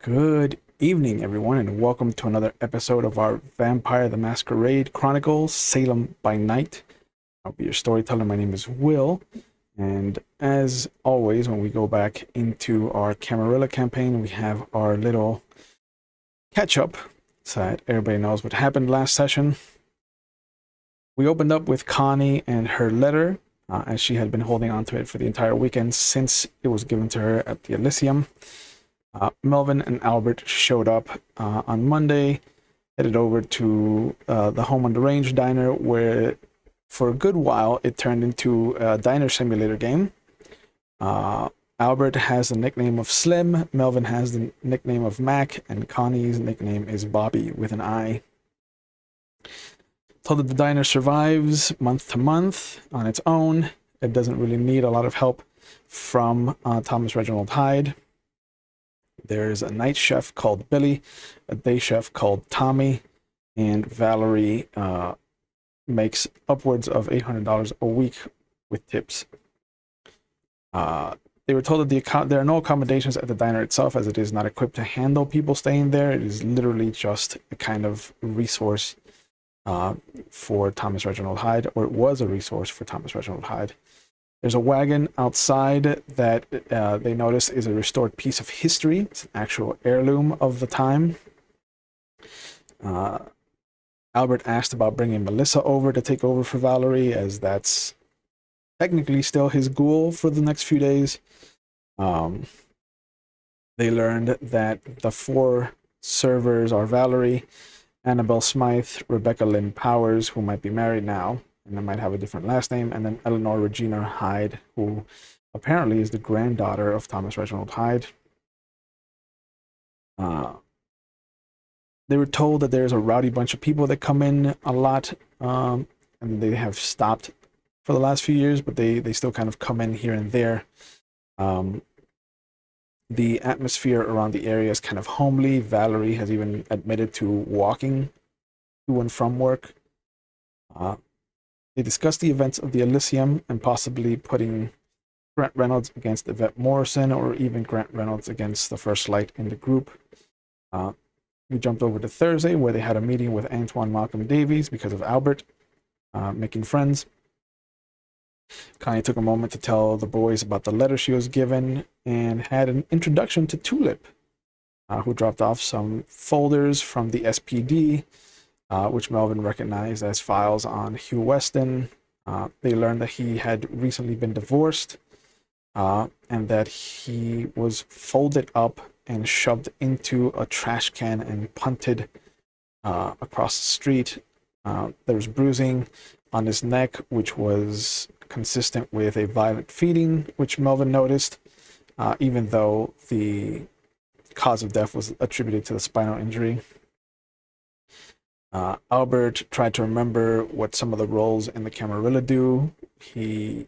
Good evening, everyone, and welcome to another episode of our Vampire the Masquerade Chronicles, Salem by Night. I'll be your storyteller. My name is Will, and as always, when we go back into our Camarilla campaign, we have our little catch-up so that everybody knows what happened last session. We opened up with Connie and her letter, as she had been holding on to it for the entire weekend since it was given to her at the Elysium. Melvin and Albert showed up on Monday, headed over to the Home on the Range diner, where for a good while it turned into a diner simulator game. Albert has the nickname of Slim, Melvin has the nickname of Mac, and Connie's nickname is Bobby with an I. Told that the diner survives month to month on its own. It doesn't really need a lot of help from Thomas Reginald Hyde. There's a night chef called Billy, a day chef called Tommy, and Valerie makes upwards of $800 a week with tips. They were told that there are no accommodations at the diner itself, as it is not equipped to handle people staying there. It is literally just a kind of resource for Thomas Reginald Hyde, or it was a resource for Thomas Reginald Hyde. There's a wagon outside that they notice is a restored piece of history. It's an actual heirloom of the time. Albert asked about bringing Melissa over to take over for Valerie, as that's technically still his goal for the next few days. They learned that the four servers are Valerie, Annabelle Smythe, Rebecca Lynn Powers, who might be married now, and they might have a different last name, and then Eleanor Regina Hyde, who apparently is the granddaughter of Thomas Reginald Hyde. They were told that there's a rowdy bunch of people that come in a lot, and they have stopped for the last few years, but they still kind of come in here and there. The atmosphere around the area is kind of homely. Valerie has even admitted to walking to and from work. They discussed the events of the Elysium and possibly putting Grant Reynolds against Yvette Morrison, or even Grant Reynolds against the First Light in the group. We jumped over to Thursday, where they had a meeting with Antoine Davies because of Albert making friends. Connie took a moment to tell the boys about the letter she was given and had an introduction to Tulip, who dropped off some folders from the SPD, which Melvin recognized as files on Hugh Weston. They learned that he had recently been divorced, and that he was folded up and shoved into a trash can and punted across the street. There was bruising on his neck, which was consistent with a violent feeding, which Melvin noticed, even though the cause of death was attributed to the spinal injury. Albert tried to remember what some of the roles in the Camarilla do. He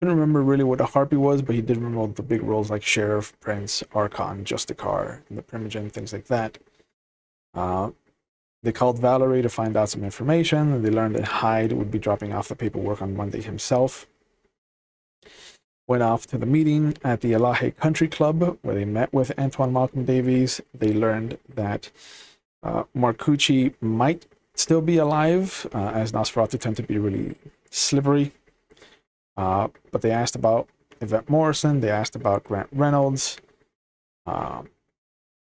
couldn't remember really what a harpy was, but he did remember the big roles like Sheriff, Prince, Archon, Justicar, and the Primogen, things like that. They called Valerie to find out some information, and they learned that Hyde would be dropping off the paperwork on Monday himself. Went off to the meeting at the Illahe Country Club, where they met with Antoine Davies. They learned that Marcucci might still be alive, as Nosferatu tend to be really slippery. But they asked about Yvette Morrison. They asked about Grant Reynolds. Um,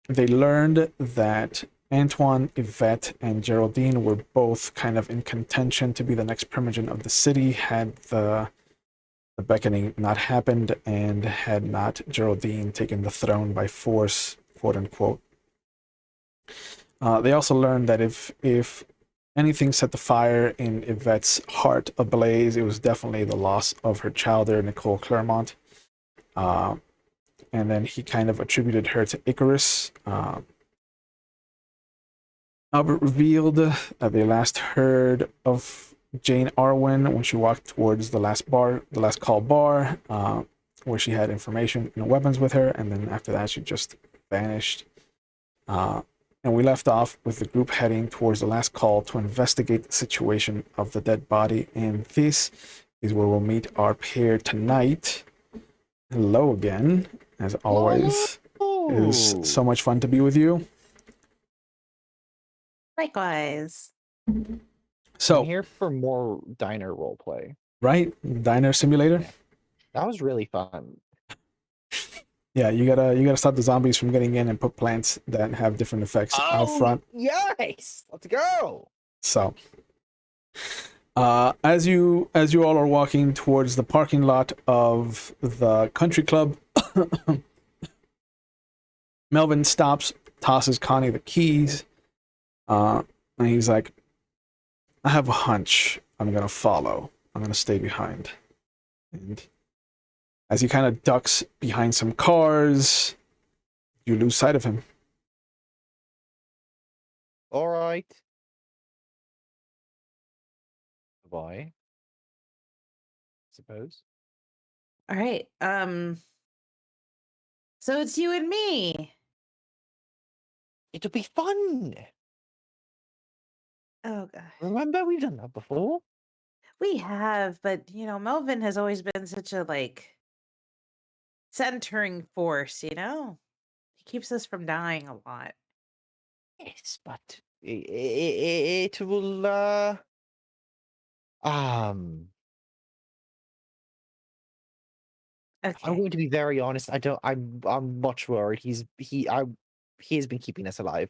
they learned that Antoine, Yvette, and Geraldine were both kind of in contention to be the next primogenitor of the city had the beckoning not happened and had not Geraldine taken the throne by force, quote unquote. They also learned that if anything set the fire in Yvette's heart ablaze, it was definitely the loss of her childer, Nicole Claremont. And then he kind of attributed her to Icarus. Albert revealed that they last heard of Jane Arwen when she walked towards the last call bar, where she had information and weapons with her, and then after that she just vanished. And we left off with the group heading towards the last call to investigate the situation of the dead body, and this is where we'll meet our pair tonight. Hello again, as always. It is so much fun to be with you. Likewise. So I'm here for more diner roleplay. Right? Diner simulator? Yeah. That was really fun. Yeah, you gotta stop the zombies from getting in and put plants that have different effects out front. Yes! Let's go! So as you all are walking towards the parking lot of the country club, Melvin stops, tosses Connie the keys, and he's like, I have a hunch I'm gonna follow. I'm gonna stay behind. And as he kind of ducks behind some cars, you lose sight of him. All right. Bye. Suppose. All right. So it's you and me. It'll be fun. Oh gosh. Remember, we've done that before. We have, but Melvin has always been such a centering force, He keeps us from dying a lot. Yes, but it will. I'm Okay. going to be very honest. I'm much worried. He has been keeping us alive.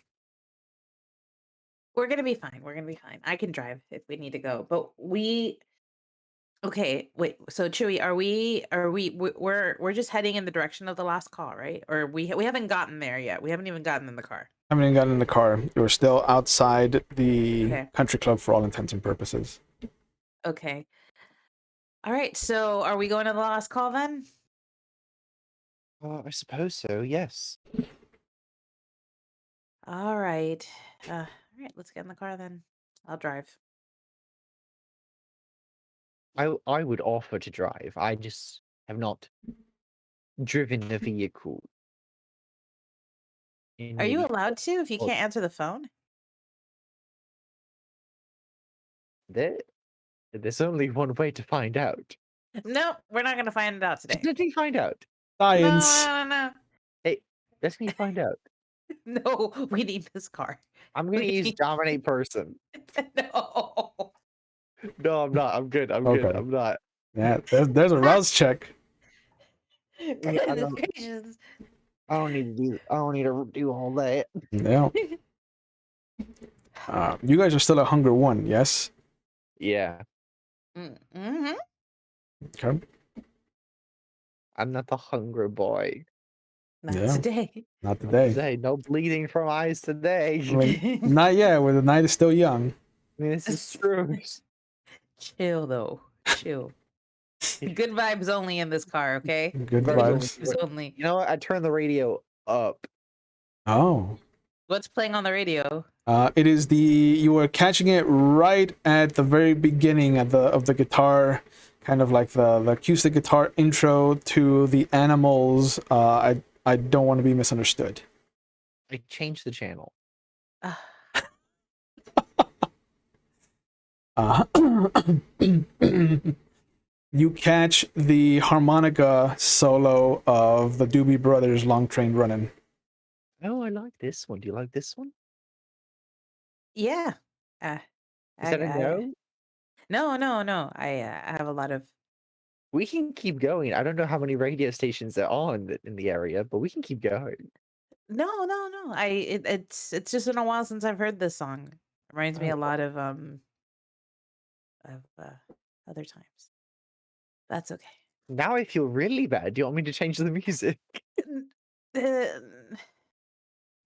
We're gonna be fine. We're gonna be fine. I can drive if we need to go. But okay, wait. So Chewy, we're just heading in the direction of the last call, right? Or we haven't gotten there yet. We haven't even gotten in the car. I haven't even gotten in the car. You're still outside the Okay. country club for all intents and purposes. Okay. All right. So are we going to the last call then? I suppose so. Yes. All right. All right. Let's get in the car then. I'll drive. I would offer to drive. I just have not driven a vehicle. Are you allowed to if you Well- can't answer the phone? There's only one way to find out. No, we're not going to find it out today. Let me find out. Science. No. Hey, let me find out. No, we need this car. I'm gonna use dominate person. No. No, I'm not. I'm good. I'm Okay. good. I'm not. Yeah, there's a rouse check. Goodness gracious. I don't need to do. I don't need to do all that. Yeah. You guys are still at Hunger 1, yes? Yeah, Mm-hmm. Okay. I'm not the hungry boy. Not Yeah. today. Not today. Today, no bleeding from eyes today. I mean, not yet, where the night is still young. This is true. Chill though. Chill. Good vibes only in this car, okay? Good Very vibes. Vibes only. You know what? I turned the radio up. Oh. What's playing on the radio? It is you were catching it right at the very beginning of the guitar, kind of like the acoustic guitar intro to the Animals. I don't want to be misunderstood. I changed the channel. You catch the harmonica solo of the Doobie Brothers' Long Train Runnin'. Oh, I like this one. Do you like this one? Yeah. Is that a no? No. I have a lot of We can keep going. I don't know how many radio stations there are in the area, but we can keep going. No, no, no. It's just been a while since I've heard this song. Reminds me a Oh, lot of other times. That's okay. now I feel really bad. Do you want me to change the music? Uh,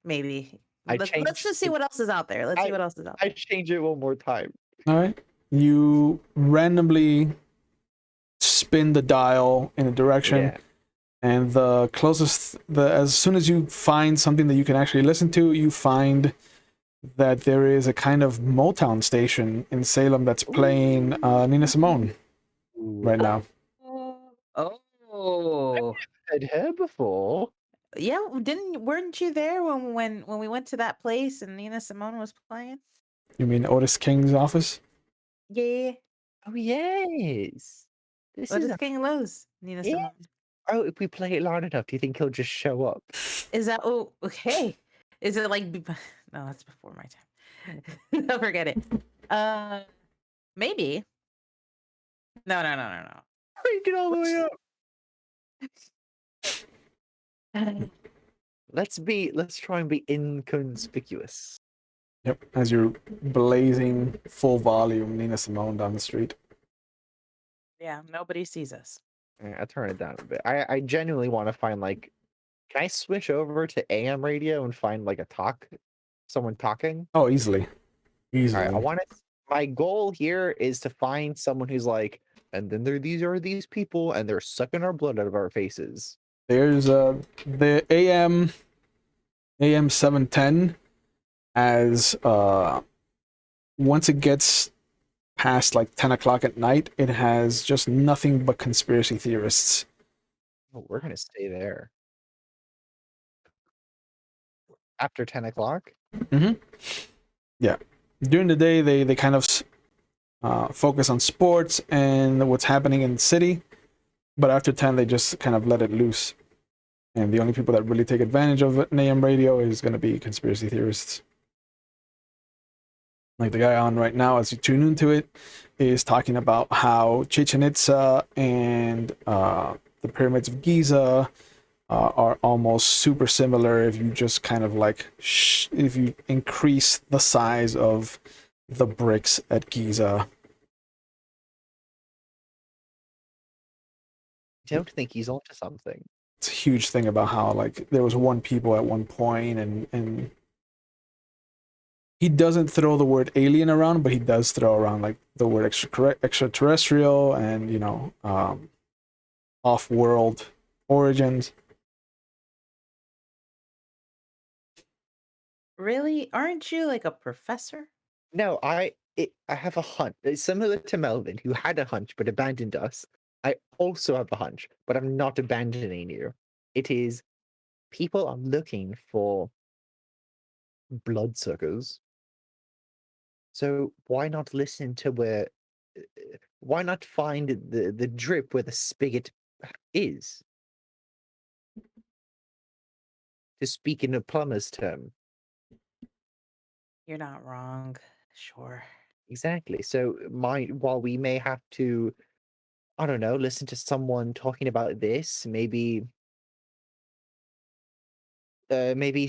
maybe. I Let's changed. just see what else is out there. Let's see I what else is out I there. change it one more time. All right. You randomly spin the dial in a direction, Yeah. and as soon as you find something that you can actually listen to, you find that there is a kind of Motown station in Salem that's playing Nina Simone right now. Oh. I'd heard before. Yeah, weren't you there when we went to that place and Nina Simone was playing? You mean Otis King's office? Yeah. Oh yes. This is Otis a King loves Nina yeah. Simone. Oh, if we play it loud enough, do you think he'll just show up? Is that okay? Is it like no, that's before my time. Don't forget it. Maybe. No. Crank it all the way up. Let's try and be inconspicuous. Yep. As you're blazing full volume Nina Simone down the street. Yeah, nobody sees us. I'll turn it down a bit. I genuinely want to find like, can I switch over to AM radio and find like someone talking? Oh, easily. All Easily. right, I want to. My goal here is to find someone who's like, and then these are these people, and they're sucking our blood out of our faces. There's the AM 710 as once it gets past like 10 o'clock at night, it has just nothing but conspiracy theorists. Oh, we're gonna stay there after 10 o'clock. Mm-hmm. Yeah. During the day, they kind of focus on sports and what's happening in the city, but after 10, they just kind of let it loose. And the only people that really take advantage of an AM radio is going to be conspiracy theorists. Like the guy on right now, as you tune into it, is talking about how Chichen Itza and the pyramids of Giza are almost super similar if you just kind of like if you increase the size of the bricks at Giza. I don't think he's onto something. It's a huge thing about how like there was one people at one point, and he doesn't throw the word alien around, but he does throw around like the word extraterrestrial and off-world origins. Really? Aren't you like a professor? No, I have a hunch. It's similar to Melvin, who had a hunch but abandoned us. I also have a hunch, but I'm not abandoning you. It is people are looking for bloodsuckers. So why not listen to why not find the drip where the spigot is? To speak in a plumber's term. You're not wrong. Sure. Exactly. So while we may have to, I don't know, listen to someone talking about this, maybe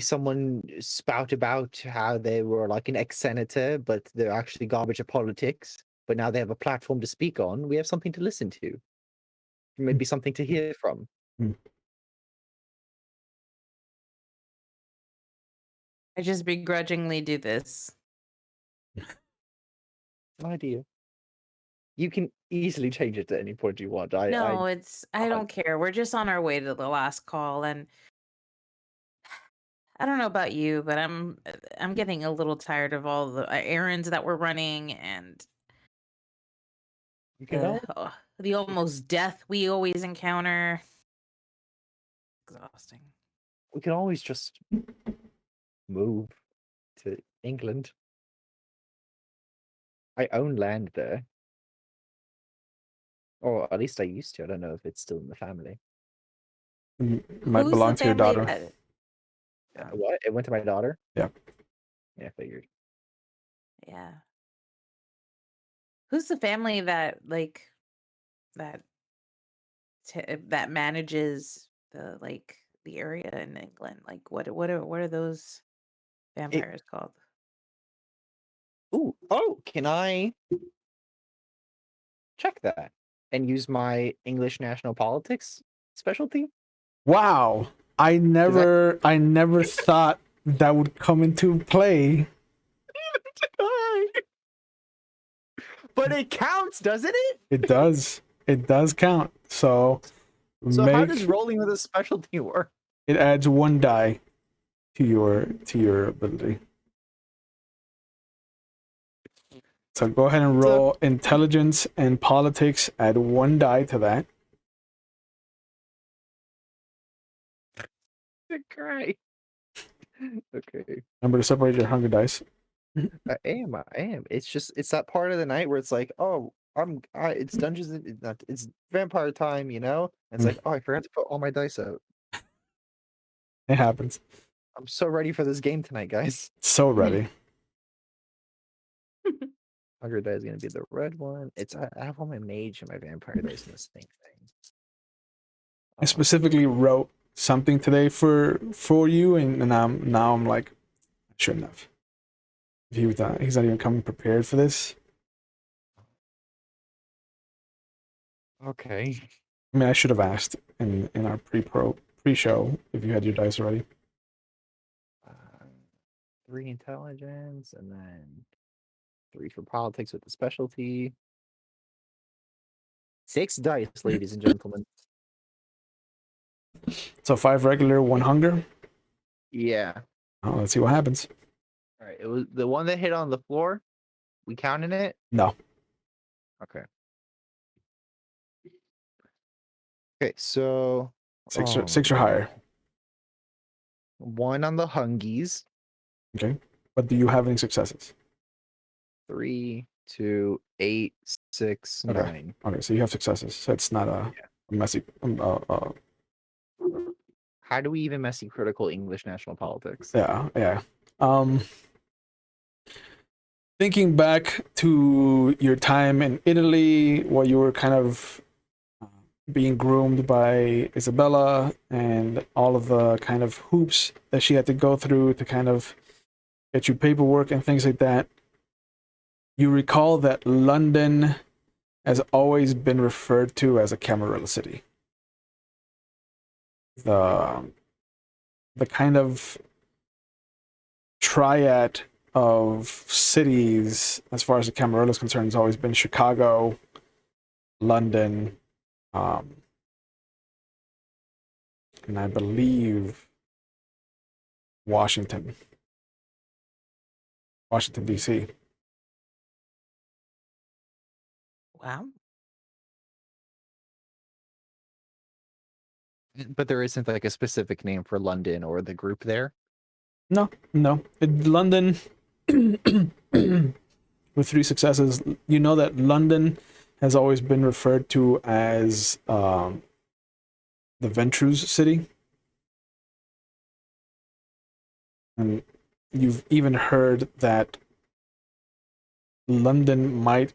someone spout about how they were like an ex-senator, but they're actually garbage at politics, but now they have a platform to speak on. We have something to listen to. Maybe something to hear from. I just begrudgingly do this. No idea. You can easily change it at any point you want. No, I I- don't care. We're just on our way to the last call, and I don't know about you, but I'm getting a little tired of all the errands that we're running and you can al- the almost death we always encounter. Exhausting. we can always just move to England. I own land there. Or at least I used to. I don't know if it's still in the family. It might Who's belong the to your family daughter. What? It went to my daughter? Yeah. Yeah, I figured. Yeah. Who's the family that that manages the area in England. Like what are those It, vampires called? can I check that and use my English national politics specialty? Wow. I never thought that would come into play. But it counts, doesn't it? It does. It does count. So So how does make rolling with a specialty work? it adds 1 die to your ability. So go ahead and So- roll intelligence and politics. Add 1 die to that. Great. Okay. Remember to separate your hunger dice. I am. It's that part of the night where it's like, oh, it's dungeons, it's vampire time, And it's like, oh, I forgot to put all my dice out. It happens. I'm so ready for this game tonight, guys. So ready. Hunger die is gonna be the red one. I have all my mage and my vampire dice in the same thing. I specifically wrote something today for you, and now I'm like, I shouldn't have. He's not even coming prepared for this. Okay. I mean, I should have asked in our pre-show if you had your dice already. 3 intelligence and then 3 for politics with the specialty. 6 dice, ladies and gentlemen. So 5 regular, 1 hunger. Yeah. Oh, let's see what happens. All right. It was the one that hit on the floor. We counting it? No. Okay. Okay, so 6 or higher. 1 on the hungies. Okay. But do you have any successes? 3, 2, 8, 6, Okay. 9. Okay, so you have successes. So it's not a messy. How do we even messy critical English national politics? Yeah. Thinking back to your time in Italy, while you were kind of being groomed by Isabella and all of the kind of hoops that she had to go through to kind of get you paperwork and things like that, you recall that London has always been referred to as a Camarilla city. The kind of triad of cities, as far as the Camarilla is concerned, has always been Chicago, London, and I believe Washington D.C. Wow. But there isn't like a specific name for London or the group there. No. London, with 3 successes, you know that London has always been referred to as the Ventru's city. And you've even heard that London might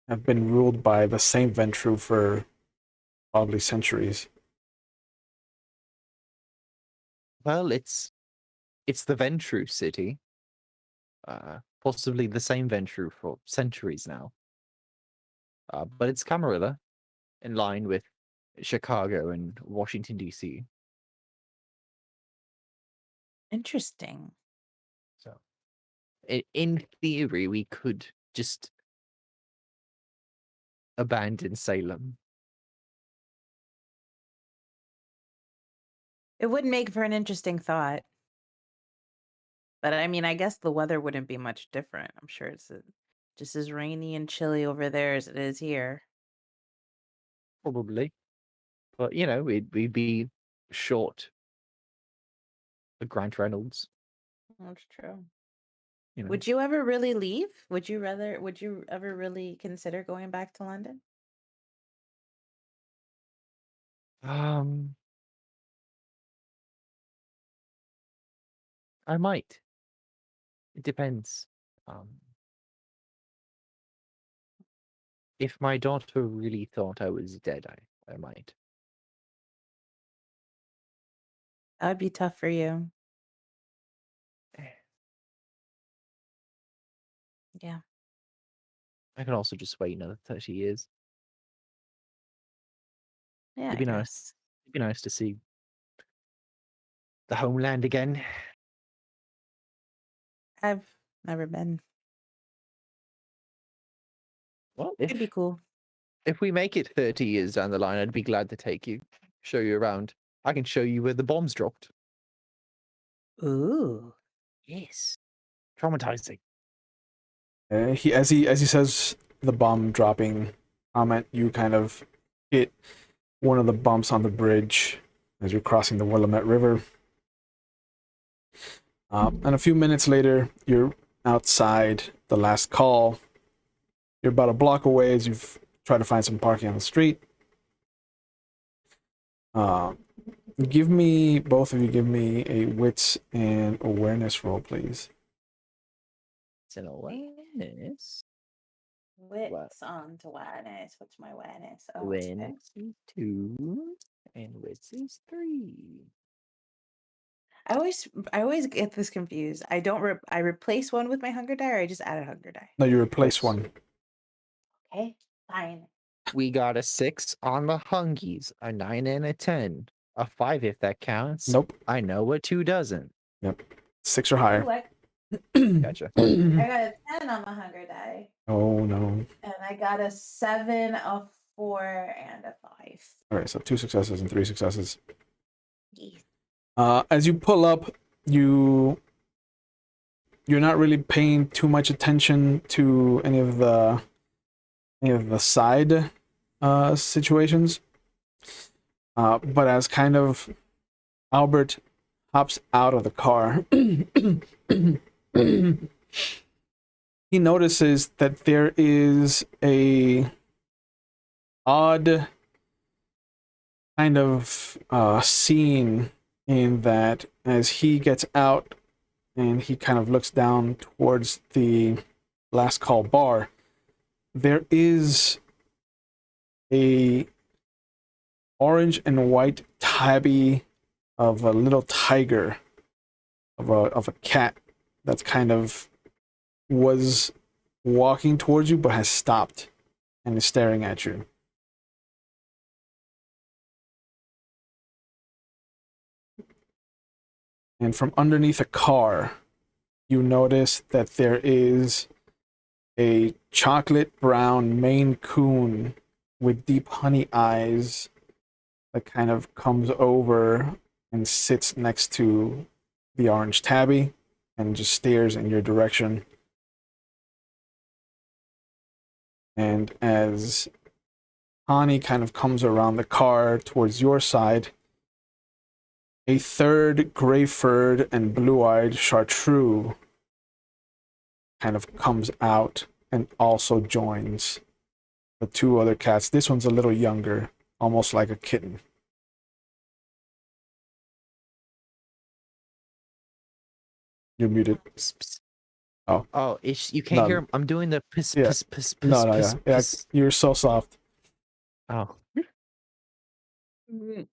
have been ruled by the same Ventru for probably centuries. Well, it's the Ventru city. Possibly the same Ventru for centuries now. But it's Camarilla, in line with Chicago and Washington, D.C. Interesting. So, in theory, we could just abandon Salem. It would make for an interesting thought. But I mean, I guess the weather wouldn't be much different. I'm sure it's just as rainy and chilly over there as it is here. Probably. But, we'd be short a Grant Reynolds. That's true. You know. Would you ever really leave? Would you ever really consider going back to London? I might. It depends. If my daughter really thought I was dead, I might. That would be tough for you. Yeah. I can also just wait another 30 years. Yeah, It'd I be nice. guess. It'd be nice to see the homeland again. I've never been. Well, It'd be cool. if we make it 30 years down the line, I'd be glad to take you, show you around. I can show you where the bombs dropped. Ooh. Yes. Traumatizing. As he says the bomb dropping comment, you kind of hit one of the bumps on the bridge as you're crossing the Willamette River. And a few minutes later, you're outside the last call. You're about a block away as you've tried to find some parking on the street. Both of you give me a wits and awareness roll, please. It's an awareness. Wits on to awareness. What's my awareness? Oh, Awareness is 2, and wits is 3. I always get this confused. I don't. I replace one with my hunger die, or I just add a hunger die. No, you replace Both. one. Okay, fine. We got a 6 on the hungies, a 9 and a 10, a 5 if that counts. Nope. I know what 2 doesn't. Yep. 6 or higher. Gotcha. I got a 10 on my hunger die, Oh no. and I got a 7, a 4, and a 5. All right, so 2 successes and 3 successes. Yes. As you pull up, you're not really paying too much attention to any of the side situations. But as kind of Albert hops out of the car, he notices that there is a odd kind of scene in that as he gets out and he kind of looks down towards the last call bar, there is a orange and white tabby of a little tiger, of a cat that's kind of was walking towards you but has stopped and is staring at you. And from underneath a car, you notice that there is a chocolate brown Maine Coon with deep honey eyes that kind of comes over and sits next to the orange tabby and just stares in your direction. And as Connie kind of comes around the car towards your side, a third gray-furred and blue-eyed chartreuse kind of comes out and also joins the 2 other cats. This one's a little younger, almost like a kitten. You're muted. Psst, psst. Oh. Oh, you can't No. hear him. I'm doing the piss, Yeah. piss, piss, piss, No, piss, yeah. piss. You're so soft. Oh. And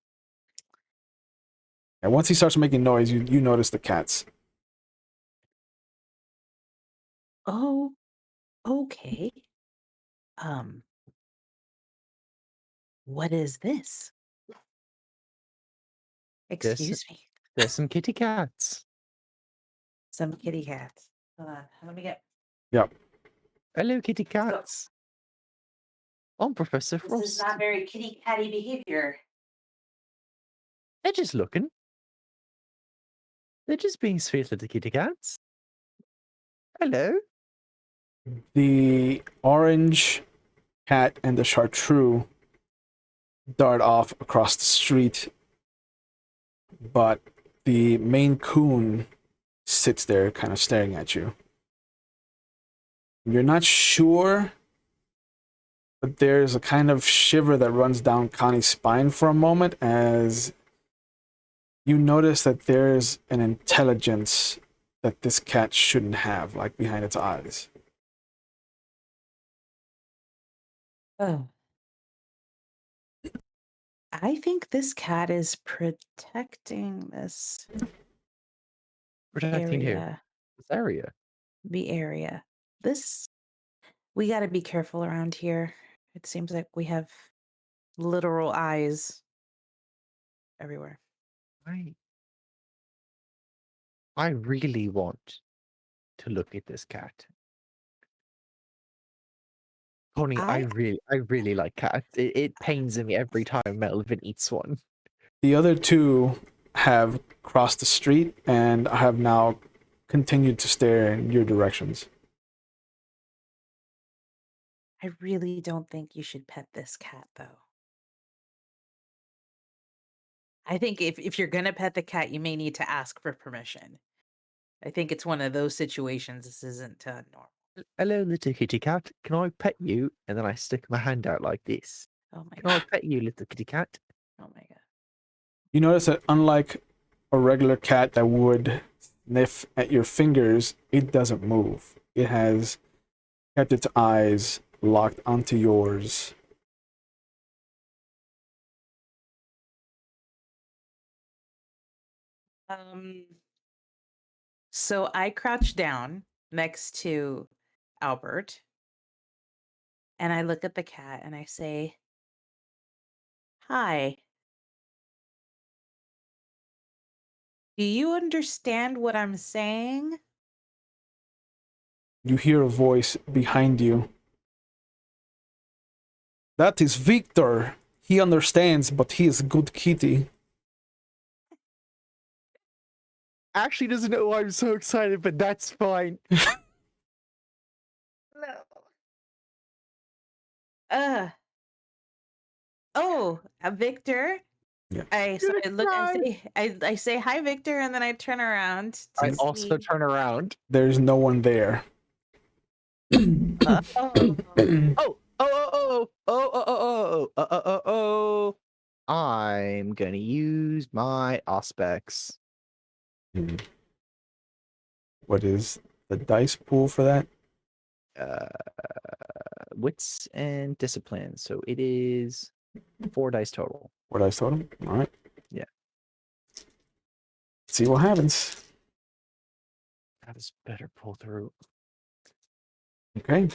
once he starts making noise, you notice the cats. Oh, okay. What is this? Excuse me. There's some kitty cats. Some kitty cats. Hold on. Let me get. Yep. Hello, kitty cats. I'm Professor This Frost. is not very kitty catty behavior. They're just looking. They're just being sweet little kitty cats. Hello. The orange cat and the chartreuse dart off across the street, but the Maine Coon sits there kind of staring at you. You're not sure, but there's a kind of shiver that runs down Connie's spine for a moment as you notice that there's an intelligence that this cat shouldn't have, like behind its eyes. Oh. I think this cat is protecting this Protecting who? area. This area. The area. We got to be careful around here. It seems like we have literal eyes everywhere. I really want to look at this cat. Connie, I really like cats. It pains me every time Melvin eats one. The other two have crossed the street and have now continued to stare in your directions. I really don't think you should pet this cat, though. I think if you're going to pet the cat, you may need to ask for permission. I think it's one of those situations. This isn't normal. Hello, little kitty cat. Can I pet you? And then I stick my hand out like this. Oh my Can I god. pet you, little kitty cat? Oh my god. You notice that unlike a regular cat that would sniff at your fingers, it doesn't move. It has kept its eyes locked onto yours. So I crouch down next to Albert and I look at the cat and I say, "Hi. Do you understand what I'm saying?" You hear a voice behind you. That is Victor. He understands, but he is a good kitty. Actually doesn't know why I'm so excited, but that's fine. No. Victor. Yeah. I look. I say hi, Victor, and then I turn around to I see. also turn around. There's no one there. I'm gonna use my aspects. What is the dice pool for that? Wits and discipline. So it is 4 dice total. 4 dice total? All right. Yeah. See what happens. That is better pull through. Okay.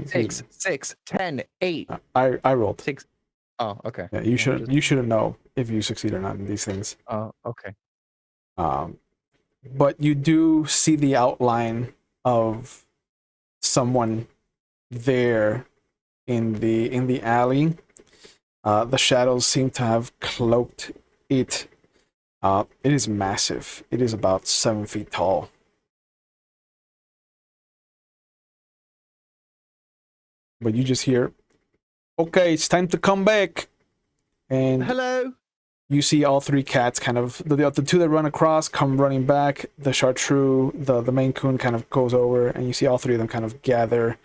6, 10, 8. I rolled. 6. Oh, okay. Yeah, you should know if you succeed or not in these things. Oh, okay. But you do see the outline of someone there in the alley. The shadows seem to have cloaked it. It is massive. It is about 7 feet tall. But you just hear, "Okay, it's time to come back." And Hello. you see all 3 cats kind of, the 2 that run across come running back. The chartreuse, the Maine Coon kind of goes over, and you see all 3 of them kind of gather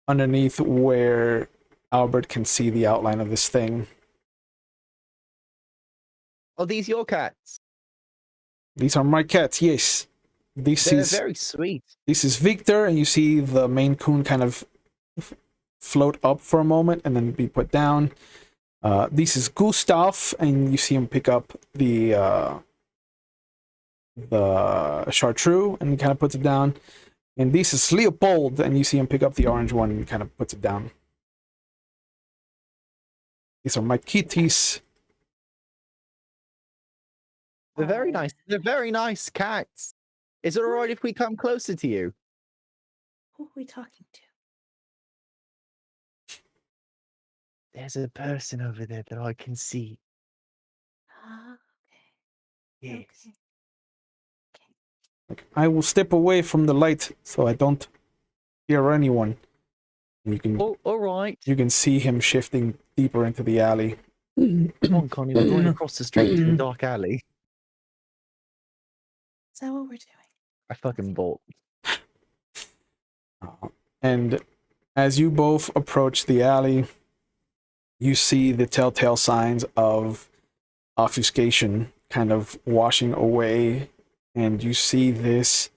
underneath where Albert can see the outline of this thing. Are these your cats? These are my cats, yes. They're very sweet. This is Victor, and you see the Maine Coon kind of float up for a moment and then be put down. This is Gustav, and you see him pick up the chartreuse and he kind of puts it down. And this is Leopold, and you see him pick up the orange one and kind of puts it down. These are my kitties. They're very nice. They're very nice cats. Is it alright if we come closer to you? Who are we talking to? There's a person over there that I can see. Okay. Yes. Okay. Like, I will step away from the light so I don't hear anyone. And you can All right. you can see him shifting deeper into the alley. Come on, Connie. We're going across the street to the dark alley. Is that what we're doing? I fucking bolt. And as you both approach the alley, you see the telltale signs of obfuscation kind of washing away, and you see this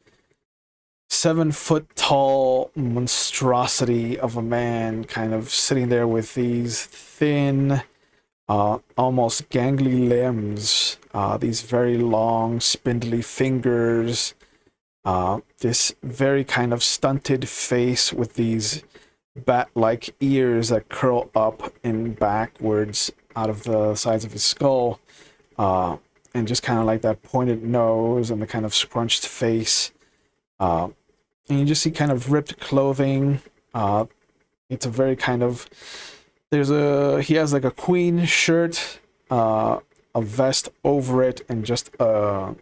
7 foot tall monstrosity of a man, kind of sitting there with these thin, almost gangly limbs, these very long, spindly fingers, this very kind of stunted face with these bat-like ears that curl up and backwards out of the sides of his skull, and just kind of like that pointed nose and the kind of scrunched face. And you just see kind of ripped clothing. It's a very kind of he has like a queen shirt, a vest over it, and just a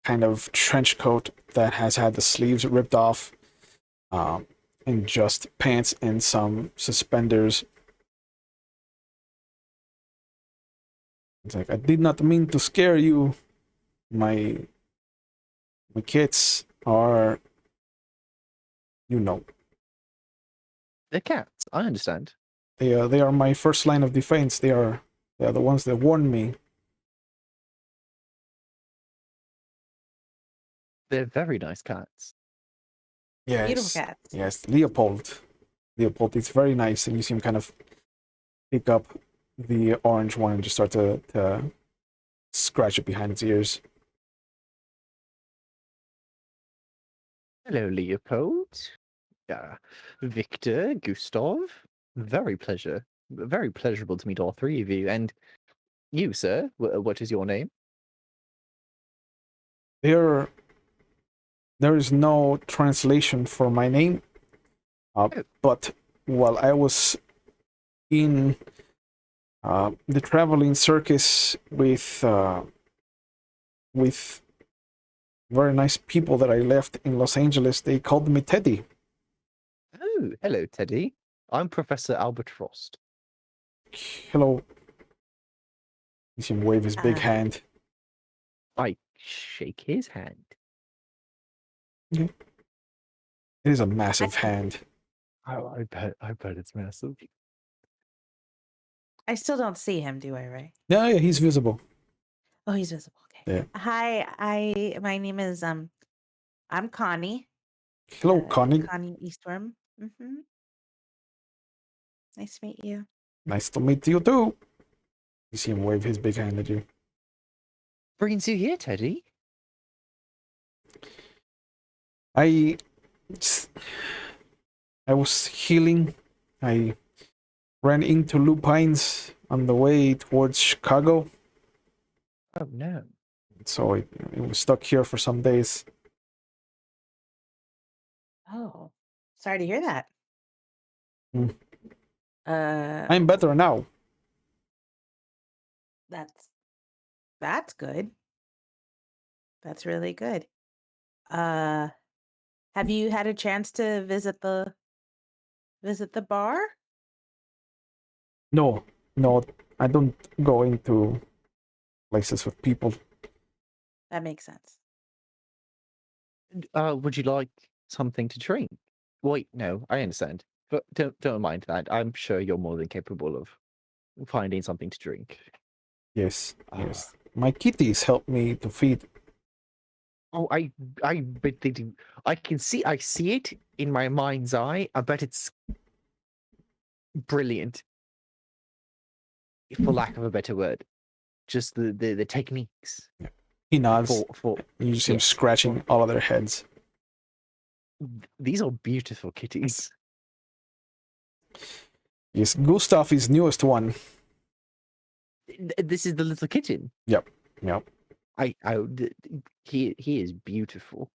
kind of trench coat that has had the sleeves ripped off, and just pants and some suspenders. It's like, I did not mean to scare you. My kids are, you know, They're cats. I understand. they are my first line of defense. They are the ones that warned me. They're very nice cats. Beautiful Yes, cats. yes, Leopold. Leopold, it's very nice, and you see him kind of pick up the orange one and just start to scratch it behind its ears. Hello, Leopold. Victor, Gustav. Very pleasurable to meet all three of you. And you, sir, what is your name? There is no translation for my name, but while I was in the traveling circus with very nice people that I left in Los Angeles, they called me Teddy. Oh, hello, Teddy. I'm Professor Albert Frost. Hello. You see him wave his big hand. I shake his hand. It is a massive hand. Oh, I bet it's massive. I still don't see him, do I, Ray? Yeah, he's visible. Oh, he's visible. Okay. Yeah. Hi, my name is I'm Connie. Hello, Connie. Connie Eastworm. Nice to meet you. Nice to meet you too. You see him wave his big hand at you. Brings you here, Teddy. I was healing. I ran into lupines on the way towards Chicago, Oh no. so it was stuck here for some days. Oh, sorry to hear that. Hmm. Uh, I'm better now. that's good. That's really good. Have you had a chance to visit the bar? No, I don't go into places with people. That makes sense. Would you like something to drink? Wait, no, I understand. But don't mind that. I'm sure you're more than capable of finding something to drink. Yes, yes. My kitties help me to feed. Oh, I bet they do. I see it in my mind's eye. I bet it's brilliant, for lack of a better word. Just the techniques. He nods. For You see him yes, scratching all of their heads. these are beautiful kitties. Yes, Gustav is newest one. This is the little kitten. Yep. He is beautiful.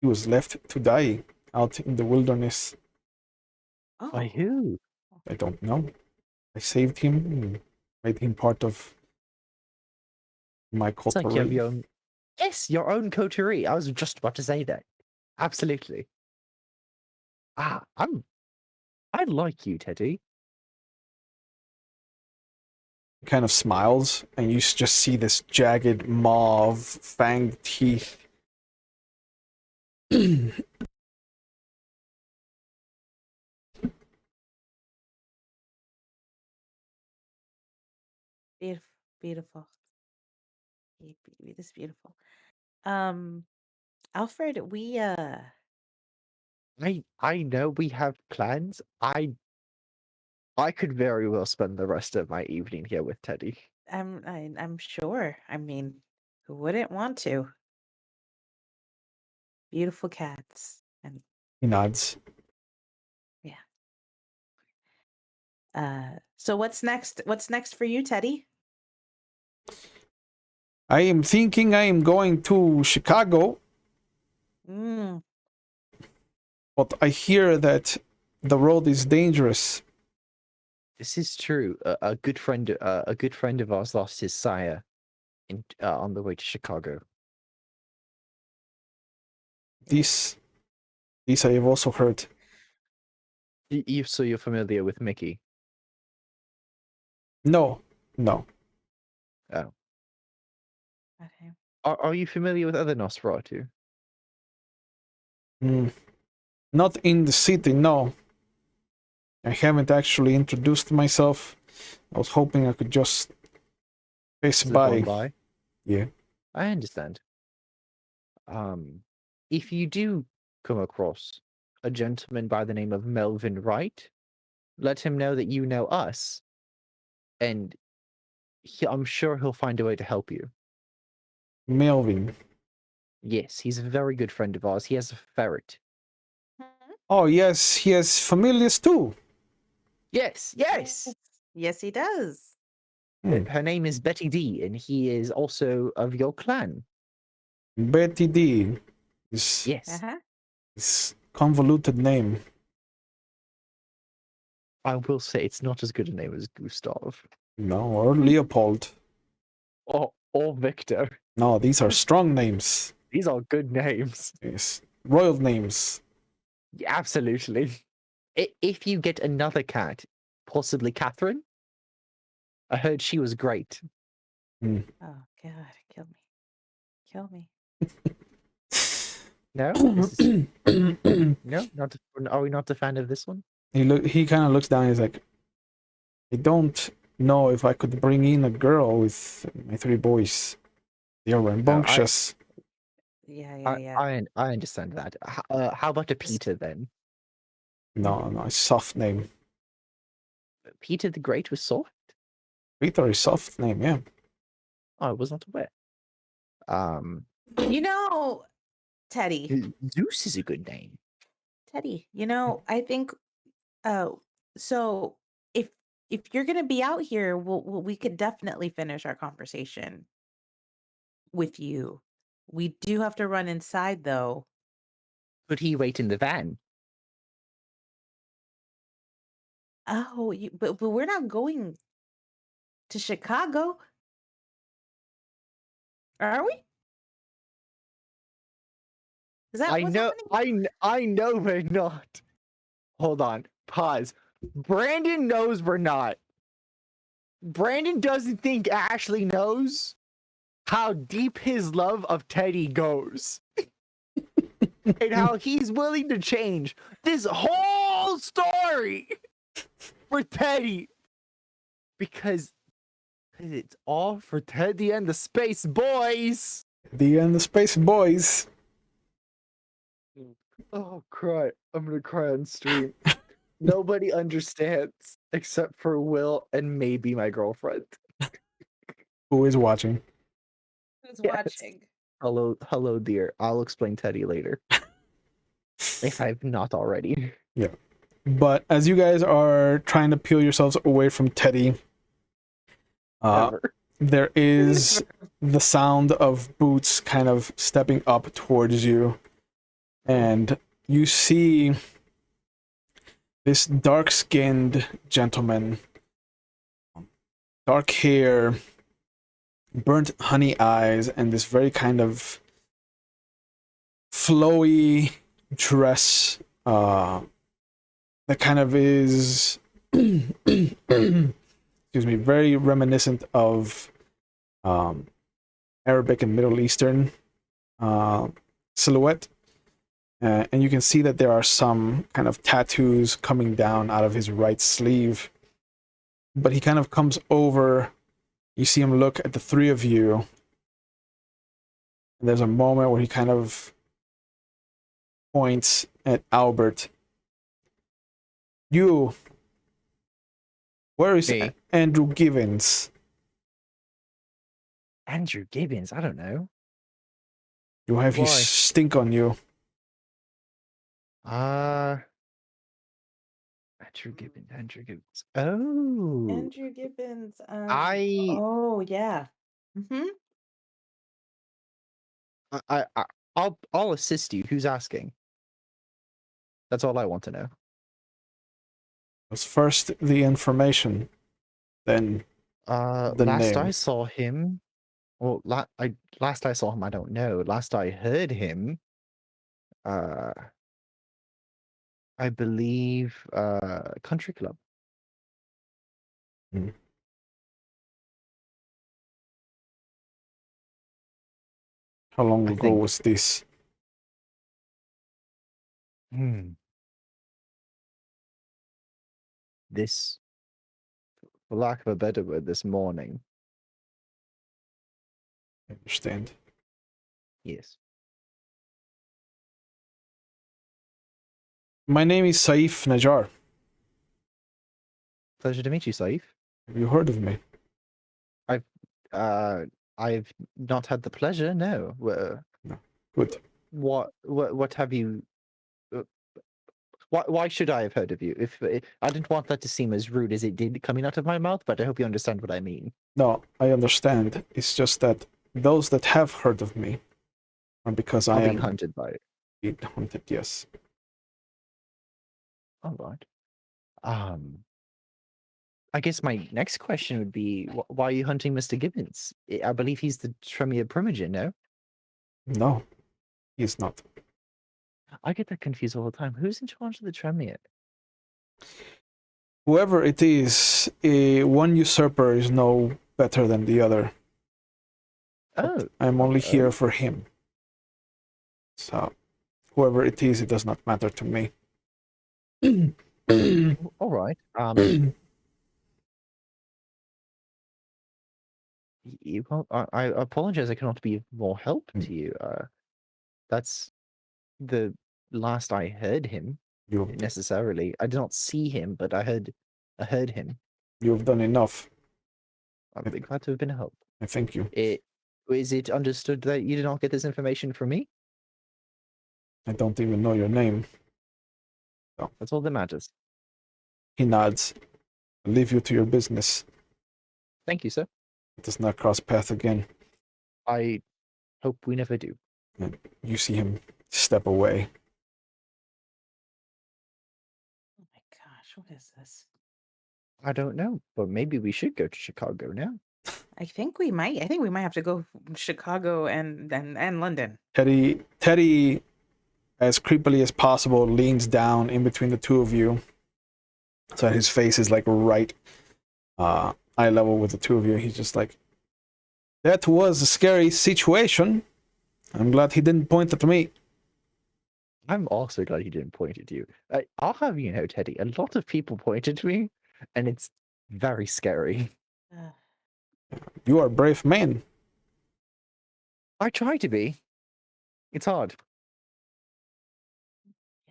He was left to die out in the wilderness. Oh, By who? I don't know. I saved him and made him part of my It's like you have coterie. your own. Yes, your own coterie. I was just about to say that. Absolutely. I like you, Teddy. He kind of smiles, and you just see this jagged mauve fanged teeth. beautiful. This is beautiful. Um, Alfred, we I know we have plans. I could very well spend the rest of my evening here with Teddy. I'm sure. I mean, who wouldn't want to? Beautiful cats. And He nods. yeah. So what's next? What's next for you, Teddy? I am thinking I am going to Chicago, Mm. but I hear that the road is dangerous. This is true. A good friend of ours lost his sire on the way to Chicago. This I have also heard. So you're familiar with Mickey? No, no. Oh. Okay. Are you familiar with other Nosferatu? Mm, not in the city, no. I haven't actually introduced myself. I was hoping I could just pass Slip by. on by? Yeah. I understand. If you do come across a gentleman by the name of Melvin Wright, let him know that you know us, and I'm sure he'll find a way to help you. Melvin. Yes, he's a very good friend of ours. He has a ferret. Oh, yes, he has familiars too. Yes, yes. Yes, he does. Hmm. Her name is Betty D, and he is also of your clan. Betty D. Yes, Uh-huh. Is convoluted name. I will say it's not as good a name as Gustav No, or Leopold. or Victor. No, these are strong names. These are good names. Yes. Royal names. Yeah, absolutely. If you get another cat, possibly Catherine, I heard she was great. Oh God, kill me. Kill me. No, no, not. Are we not a fan of this one? He kind of looks down. He's like, I don't know if I could bring in a girl with my three boys. They are rambunctious. Yeah. I understand that. How about a Peter then? No, it's soft name. Peter the Great was soft. Peter is soft name, yeah. I was not aware. You know, Teddy. Zeus is a good name. Teddy, I think so if you're going to be out here, we could definitely finish our conversation with you. We do have to run inside though. Could he wait in the van? Oh, but we're not going to Chicago. Are we? Is that what's happening? I know we're not. Hold on. Pause. Brandon knows we're not. Brandon doesn't think Ashley knows how deep his love of Teddy goes. And how he's willing to change this whole story for Teddy. Because it's all for Teddy and the Space Boys. The and the Space Boys. Oh, cry. I'm gonna cry on stream. Nobody understands except for Will and maybe my girlfriend. Who is watching? Who's Yes. watching? Hello, dear. I'll explain Teddy later. If I've not already. Yeah. But as you guys are trying to peel yourselves away from Teddy, Ever. there is the sound of boots kind of stepping up towards you. And you see this dark-skinned gentleman, dark hair, burnt honey eyes, and this very kind of flowy dress that kind of is excuse me, very reminiscent of Arabic and Middle Eastern silhouette. And you can see that there are some kind of tattoos coming down out of his right sleeve. But he kind of comes over. You see him look at the three of you. And there's a moment where he kind of points at Albert. You, where is Me? Andrew Gibbons? Andrew Gibbons? I don't know. You have his Why? stink on you. Andrew Gibbons. Andrew Gibbons. Oh, Andrew Gibbons. I, Oh yeah. Mm-hmm. I'll assist you. Who's asking? That's all I want to know. Was first the information, then the Last I name. saw him, well, last I saw him, I don't know. Last I heard him, uh, I believe, Country Club. Hmm. How long I ago think. was this? This, for lack of a better word, this morning. I understand. Yes. My name is Saif Najjar. Pleasure to meet you, Saif. Have you heard of me? I've not had the pleasure. No. Good. What have you? Why should I have heard of you? If I didn't want that to seem as rude as it did coming out of my mouth, but I hope you understand what I mean. No, I understand. It's just that those that have heard of me are because I I'm being am hunted by it. being hunted, yes. All right. I guess my next question would be, why are you hunting Mr. Gibbons? I believe he's the Tremere Primogen, no? No, he's not. I get that confused all the time. Who's in charge of the Tremere? Whoever it is, one usurper is no better than the other. Oh, I'm only oh, here for him. So, whoever it is, it does not matter to me. all right. Well, I apologize. I cannot be of more help to you. That's the last I heard him. You've Necessarily, I did not see him, but I heard him. you've done enough. I'm glad to have been a help. I thank you. Is it understood that you did not get this information from me? I don't even know your name. That's all that matters. He nods. I'll leave you to your business. Thank you, sir. It does not cross path again. I hope we never do. And you see him step away. Oh my gosh, what is this? I don't know, but maybe we should go to Chicago now. I think we might. I think we might have to go Chicago and London. Teddy, as creepily as possible, leans down in between the two of you, so that his face is like right eye level with the two of you. He's just like, that was a scary situation. I'm glad he didn't point at me. I'm also glad he didn't point at you. I'll have you know, Teddy, a lot of people pointed at me, and it's very scary. You are a brave man. I try to be. It's hard.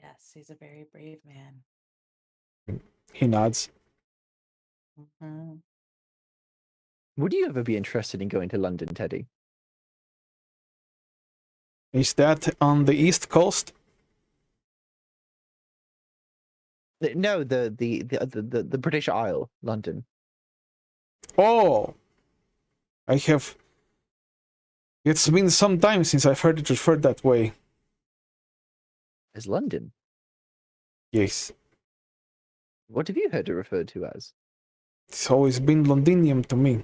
Yes, he's a very brave man. He nods. Hmm. Would you ever be interested in going to London, Teddy? Is that on the East Coast? No, the British Isle, London. Oh, I have. It's been some time since I've heard it referred that way. As London? Yes. What have you heard it referred to as? It's always been Londinium to me.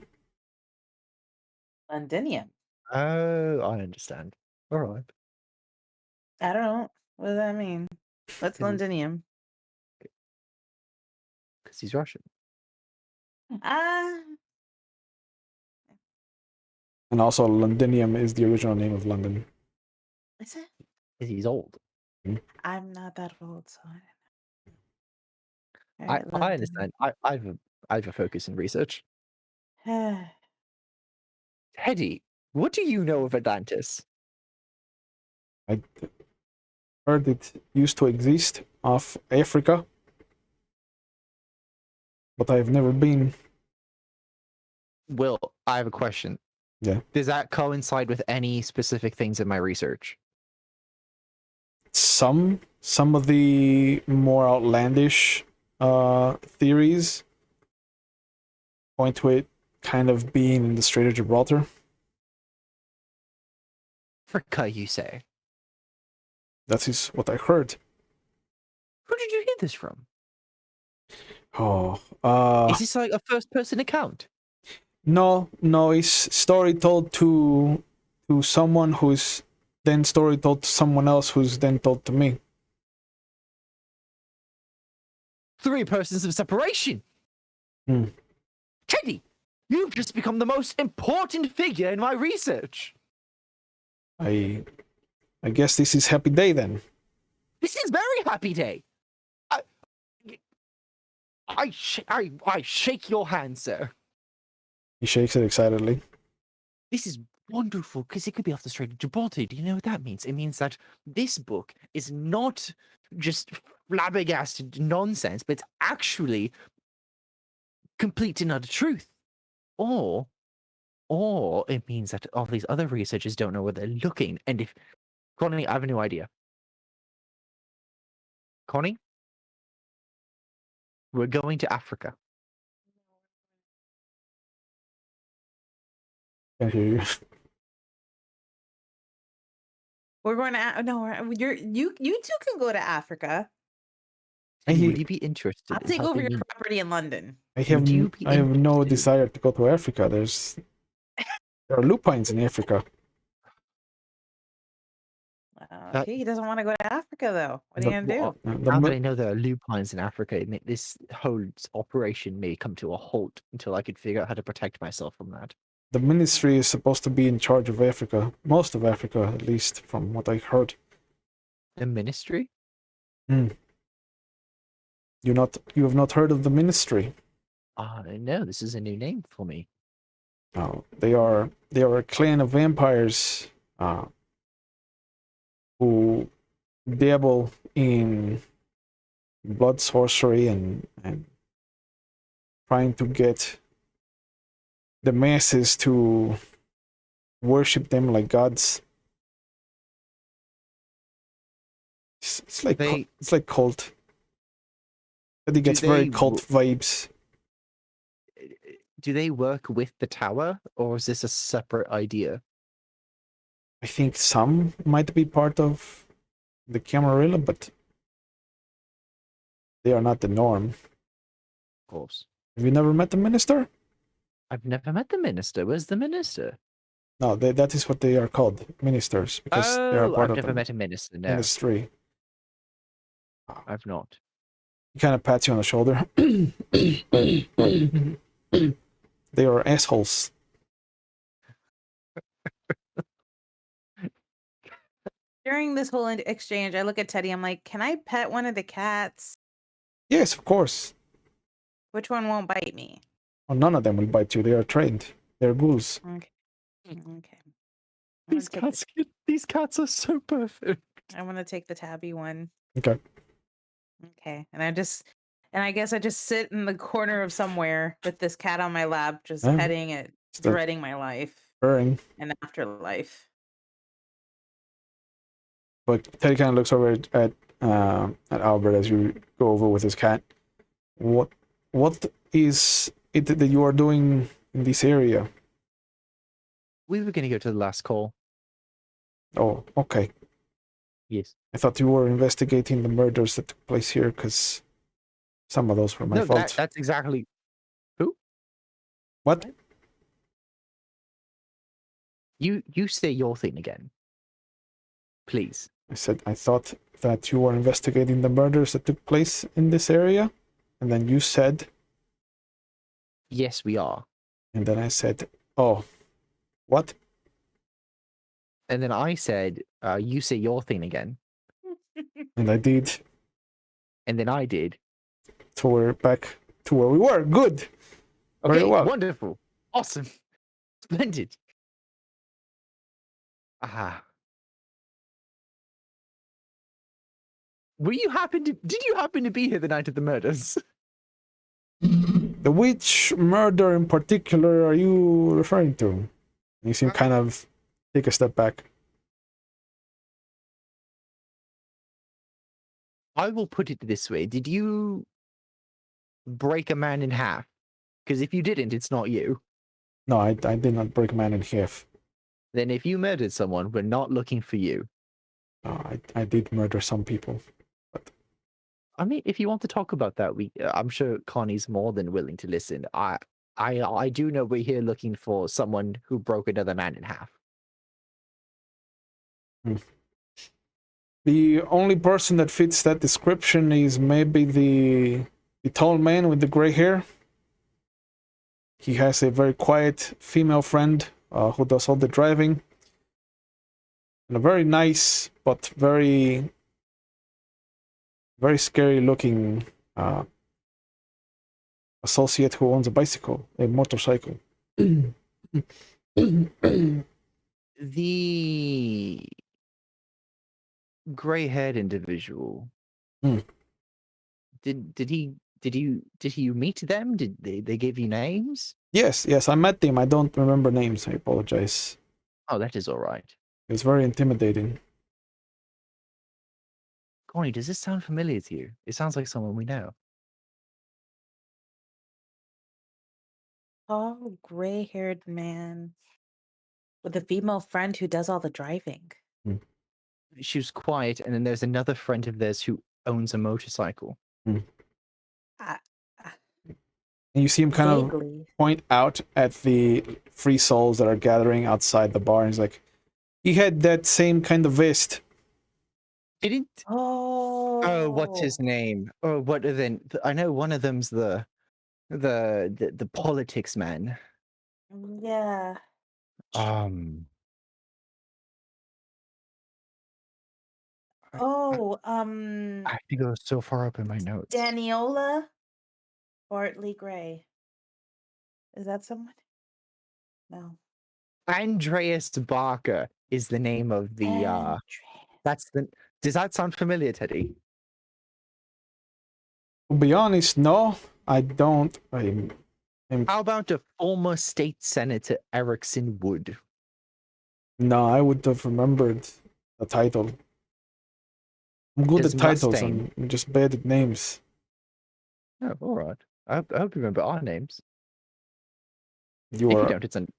Londinium. Oh, I understand. All right. I don't know. What does that mean? What's Because Londinium? he's Russian. Ah, And also, Londinium is the original name of London. is it? 'Cause he's old. I'm not that old, so I don't know. I All right, understand. I've a focus in research. Londinium. Teddy, what do you know of Atlantis? I, heard it used to exist off Africa, but I've never been. Will, I have a question. Yeah. Does that coincide with any specific things in my research? Some of the more outlandish theories point to it kind of being in the Strait of Gibraltar. Africa, you say? That is what I heard. Who did you hear this from? Oh, Is this like a first-person account? no, it's story told to someone who's then story told to someone else who's then told to me. 3 persons of separation. Hmm. Teddy, you've just become the most important figure in my research. I guess this is happy day then. This is very happy day. I shake your hand, sir. He shakes it excitedly. This is wonderful because it could be off the Strait of Gibraltar. Do you know what that means? It means that this book is not just flabbergasted nonsense, but it's actually complete and utter truth. Or it means that all these other researchers don't know where they're looking. And if Connie, I have a new idea. Connie, we're going to Africa. Can't hear you. We're going to you two can go to Africa. And I- would you be interested? I'll in take over helping your me? property in London. I have Would you be I have no interested? desire to go to Africa. There are lupines in Africa. Okay, he doesn't want to go to Africa though. What are you gonna do? Now that I know there are lupines in Africa, this whole operation may come to a halt until I could figure out how to protect myself from that. The ministry is supposed to be in charge of Africa, most of Africa, at least from what I heard. The ministry? You have not heard of the ministry? No, this is a new name for me. They are a clan of vampires who dabble in blood sorcery and trying to get the masses to worship them like gods. It's like cult. But it gets very cult vibes. Do they work with the tower, or is this a separate idea? I think some might be part of the Camarilla, but they are not the norm. Of course. Have you never met the minister? I've never met the minister. Where's the minister? No, that is what they are called, ministers, because they are part I've of never the met a minister. No, ministry. I've not. He kind of pats you on the shoulder. They are assholes. During this whole exchange, I look at Teddy. I'm like, "Can I pet one of the cats? Yes, of course. Which one won't bite me?" Well, none of them will bite you. They are trained. They're ghouls. Okay. Okay. These cats are so perfect. I want to take the tabby one. Okay. Okay. And I guess I just sit in the corner of somewhere with this cat on my lap, just Yeah. petting it, Start dreading my life purring. and afterlife. But Teddy kind of looks over at Albert as you go over with his cat. What is it that you are doing in this area? We were going to go to the last call. Oh, okay. Yes. I thought you were investigating the murders that took place here, because some of those were my fault. That's exactly... Who? What? You say your thing again. Please. I said I thought that you were investigating the murders that took place in this area, and then you said... Yes, we are. And then I said, oh, what? And then I said, you say your thing again. And I did. And then I did. So we're back to where we were. Good. Okay, Very well. wonderful. Awesome. Splendid. Aha. Did you happen to be here the night of the murders? The which murder in particular are you referring to? You seem kind of take a step back. I will put it this way. Did you break a man in half? Because if you didn't, it's not you. No, I did not break a man in half. Then if you murdered someone, we're not looking for you. I did murder some people. I mean, if you want to talk about that, I'm sure Connie's more than willing to listen. I do know we're here looking for someone who broke another man in half. The only person that fits that description is maybe the tall man with the gray hair. He has a very quiet female friend who does all the driving. And a very nice but very, very scary looking associate who owns a motorcycle. The gray-haired individual. Hmm. Did you meet them? Did they give you names? Yes, I met them. I don't remember names. I apologize. Oh, that is all right. It was very intimidating. Connie, does this sound familiar to you? It sounds like someone we know. Tall, gray-haired man with a female friend who does all the driving. She was quiet, and then there's another friend of theirs who owns a motorcycle. Uh, And you see him kind vaguely. of point out at the free souls that are gathering outside the bar. And he's like, he had that same kind of vest. Didn't? Oh, What's his name? Oh, what are they? I know one of them's the politics man. Yeah. Oh, I have to go so far up in my notes. Daniola Bartley Gray. Is that someone? No. Andreas Barker is the name of the does that sound familiar, Teddy? To be honest, no, I don't. How about a former state senator, Erickson Wood? No, I would have remembered the title. I'm good His at titles. Mustang. I'm just bad at names. Oh, all right. I hope you remember our names. If You you are don't,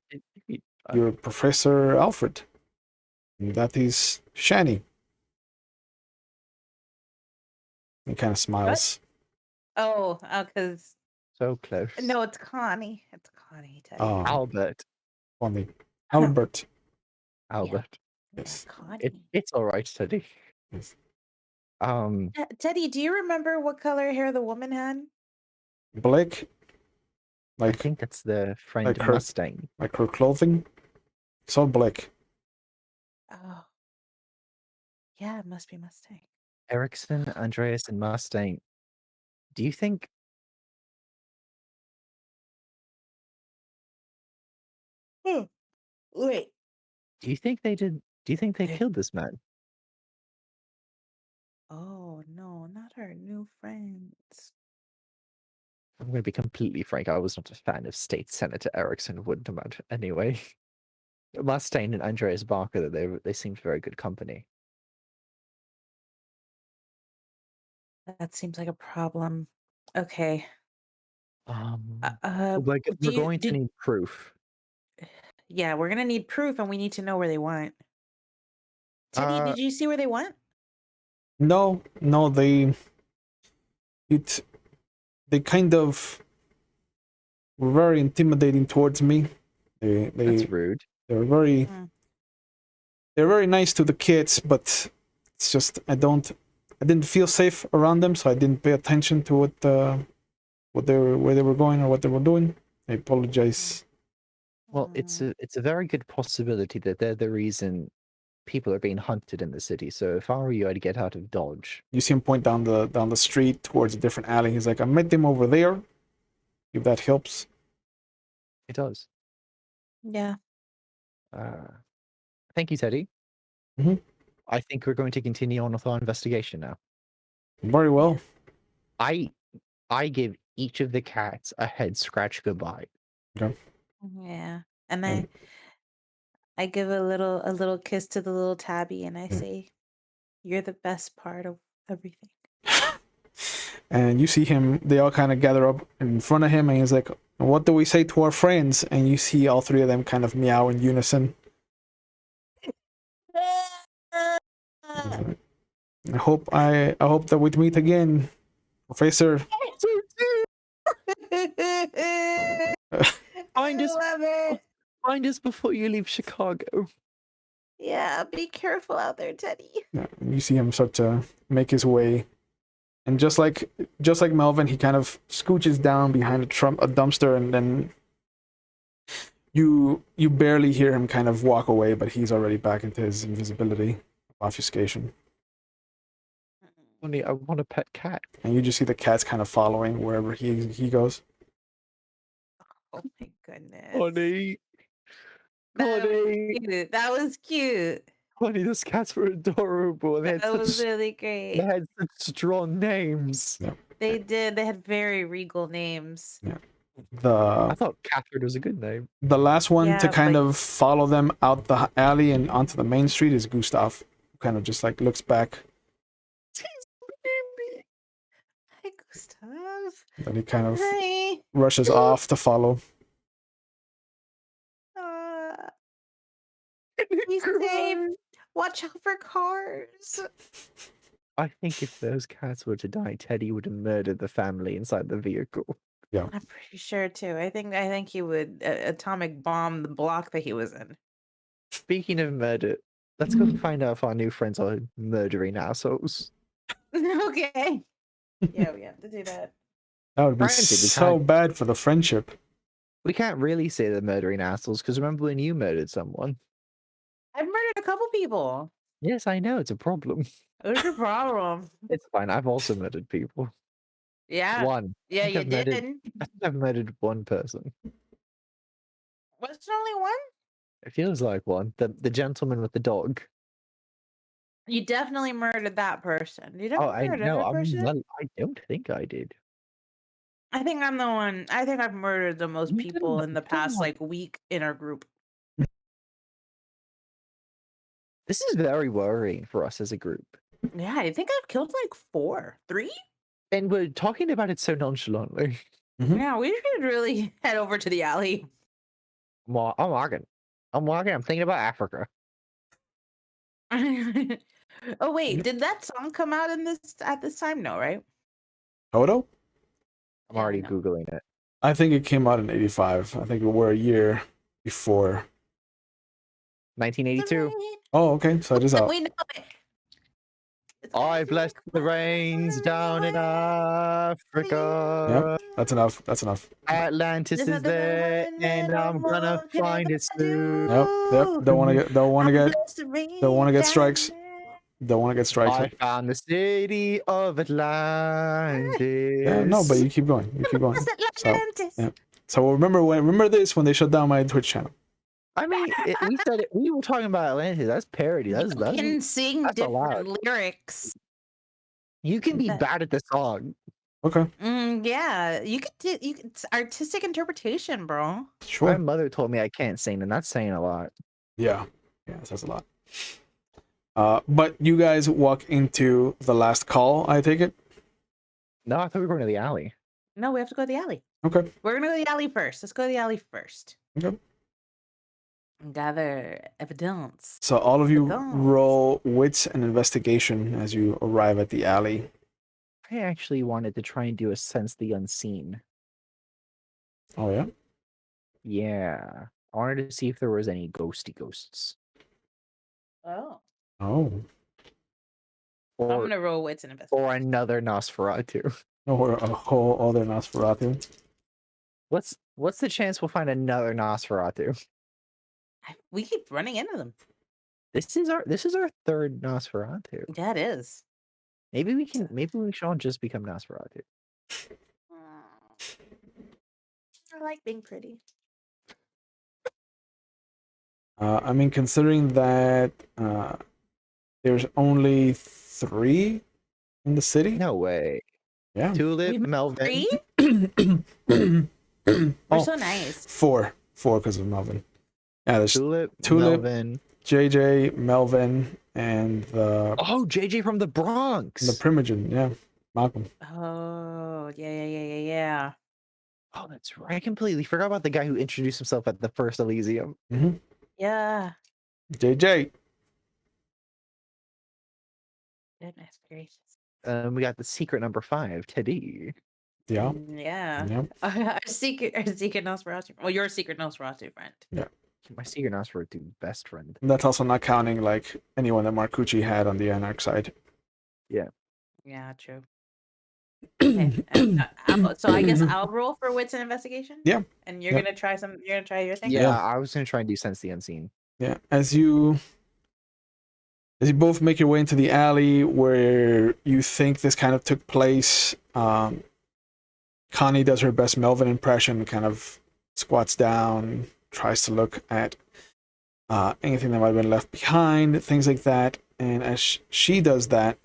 you're Professor Alfred. And that is Shani. He kind of smiles. Oh, because so close. no, it's Connie. It's Connie. Teddy. Oh, Albert. funny. Albert. Albert. Yes. Connie. It's all right, Teddy. Yes. Teddy, do you remember what color hair the woman had? Black. I Like think that's the friend like her- Mustang. like her clothing. It's all black. Oh, yeah, it must be Mustang. Erickson, Andreas, and Mustang. Do you think Wait. do you think they did do you think they killed this man? Oh no, not our new friends. I'm going to be completely frank. I was not a fan of State Senator Erickson Wood anyway. Mustang and Andreas Barker, they seemed very good company. That seems like a problem. Okay. We're do you- going to need proof. Yeah, we're gonna need proof, and we need to know where they went. Teddy, did you see where they went? No, they kind of were very intimidating towards me. That's rude. They're very they're very nice to the kids, but it's just I didn't feel safe around them, so I didn't pay attention to where they were going or what they were doing. I apologize. Well, it's a very good possibility that they're the reason people are being hunted in the city. So if I were you, I'd get out of Dodge. You see him point down the street towards a different alley. He's like, I met them over there. If that helps. It does. Yeah. Thank you, Teddy. Mhm. I think we're going to continue on with our investigation now. Very well. I give each of the cats a head scratch goodbye. Yeah. And And- I give a little kiss to the little tabby and I Yeah. say, "You're the best part of everything." And you see him, they all kind of gather up in front of him, and he's like, "What do we say to our friends?" And you see all three of them kind of meow in unison. I hope that we meet again, Professor. Find us, love it. find us before you leave Chicago. Yeah, be careful out there, Teddy. Yeah, you see him start to make his way, and just like Melvin, he kind of scooches down behind a dumpster, and then you barely hear him kind of walk away, but he's already back into his invisibility obfuscation, Honey, I want a pet cat. and you just see the cats kind of following wherever he goes. Oh my goodness. Honey, That was honey, cute. That was cute. honey, those cats were adorable. They That was had really great. such strong names. Yeah. They did. They had very regal names. Yeah. I thought Catherine was a good name. The last one to Yeah, kind but- of follow them out the alley and onto the main street is Gustav, who kind of just like looks back. Hi, Gustav. Then he kind of Hi. rushes off to follow. Be safe. Watch out for cars. I think if those cats were to die, Teddy would have murdered the family inside the vehicle. I'm pretty sure too. I think he would atomic bomb the block that he was in. Speaking of murder, let's go find out if our new friends are murdering assholes. Okay. Yeah, we have to do that. That would be Granted, we so can't- bad for the friendship. We can't really say they're murdering assholes because remember when you murdered someone? I've murdered a couple people. Yes, I know, it's a problem. What's your problem? It's fine. I've also murdered people. Yeah. One. Yeah, I think you I've murdered- did. I think I've murdered one person. Was it only one? It feels like one. The gentleman with the dog. You definitely murdered that person. You Oh, definitely I murdered know. that person. I don't think I did. I think I'm the one. I think I've murdered the most You people didn't- in the you didn't past want- week in our group. This is very worrying for us as a group. Yeah, I think I've killed like 4, 3. And we're talking about it so nonchalantly. Mhm. Yeah, we should really head over to the alley. I'm walking. I'm thinking about Africa. Oh wait, did that song come out at this time? No, right? Toto? I'm Yeah, I already know. Googling it. I think it came out in '85. I think we're a year before. 1982. Oh, okay. So it is out. We know it. It's I gonna bless take the over rains down in everywhere. Africa. Yep, that's enough. That's enough. Atlantis is there, and I'm gonna find it soon. Yep. Don't want to get strikes. Don't want to get strikes. I found the city of Atlantis. Yeah, no, but you keep going. You keep going. So, Atlantis. yeah. So remember this when they shut down my Twitch channel. I mean, we said it. We were talking about Atlantis. That's parody. You That's can sing that's allowed. different lyrics. You can be that- bad at the song. Okay, Yeah, you could do. It's artistic interpretation, bro. My sure. mother told me I can't sing, and that's saying a lot. Yeah, that's a lot. But you guys walk into the last call. I take it. No, I thought we were going to the alley. No, we have to go to the alley. Okay. We're gonna go to the alley first. Let's go to the alley first. Okay. Gather evidence. So all of you Evidence. roll wits and investigation as you arrive at the alley. I actually wanted to try and do a sense the unseen. Oh yeah. Yeah, I wanted to see if there was any ghosty ghosts, Oh, Oh. I'm or gonna roll wits and investigation. or another Nosferatu. Or a whole other Nosferatu. What's the chance we'll find another Nosferatu? We keep running into them. This is our third Nosferatu. Yeah, it is. Maybe we should all just become Nosferatu. I like being pretty. I mean, considering that there's only 3 in the city. No way. Yeah. Tulip, met Melvin. 3? We're Oh, so nice. 4 because of Melvin. Yeah, there's Tulip, Tulip, Melvin. JJ, Melvin, and the Oh, JJ from the Bronx. Primogen. Yeah, Malcolm. Oh, yeah. Oh, that's right. I completely forgot about the guy who introduced himself at the first Elysium. Mm-hmm. Yeah. JJ. Goodness gracious. We got the secret number 5, Teddy. Yeah. Yeah. Yeah. Our secret Nosferatu. Well, your secret Nosferatu friend. My secret Nosferatu best friend. And that's also not counting like anyone that Marcucci had on the Anarch side. Yeah, true. Okay. So I guess I'll roll for wits and investigation. Yeah. And you're Yeah. gonna try some. You're gonna try your thing. Yeah, I was gonna try and do Sense the Unseen. Yeah. As you both make your way into the alley where you think this kind of took place, Connie does her best Melvin impression, kind of squats down, tries to look at anything that might have been left behind, things like that. And as she does that,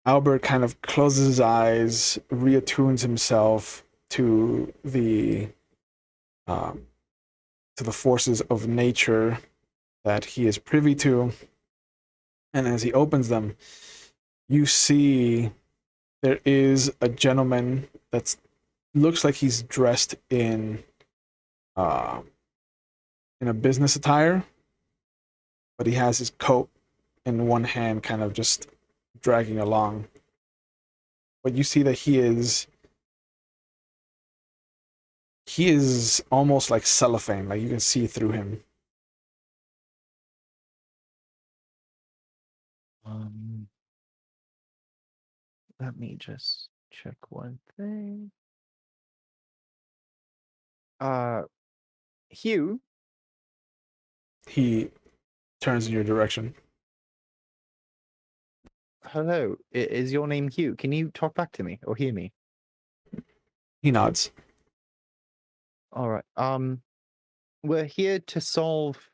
Albert kind of closes his eyes, reattunes himself to the forces of nature that he is privy to. And as he opens them, you see there is a gentleman that looks like he's dressed in a business attire, but he has his coat in one hand, kind of just dragging along. But you see that he is almost like cellophane, like you can see through him. Let me just check one thing. Hugh. He turns in your direction. Hello, is your name Hugh? Can you talk back to me or hear me? He nods. All right. We're here to solve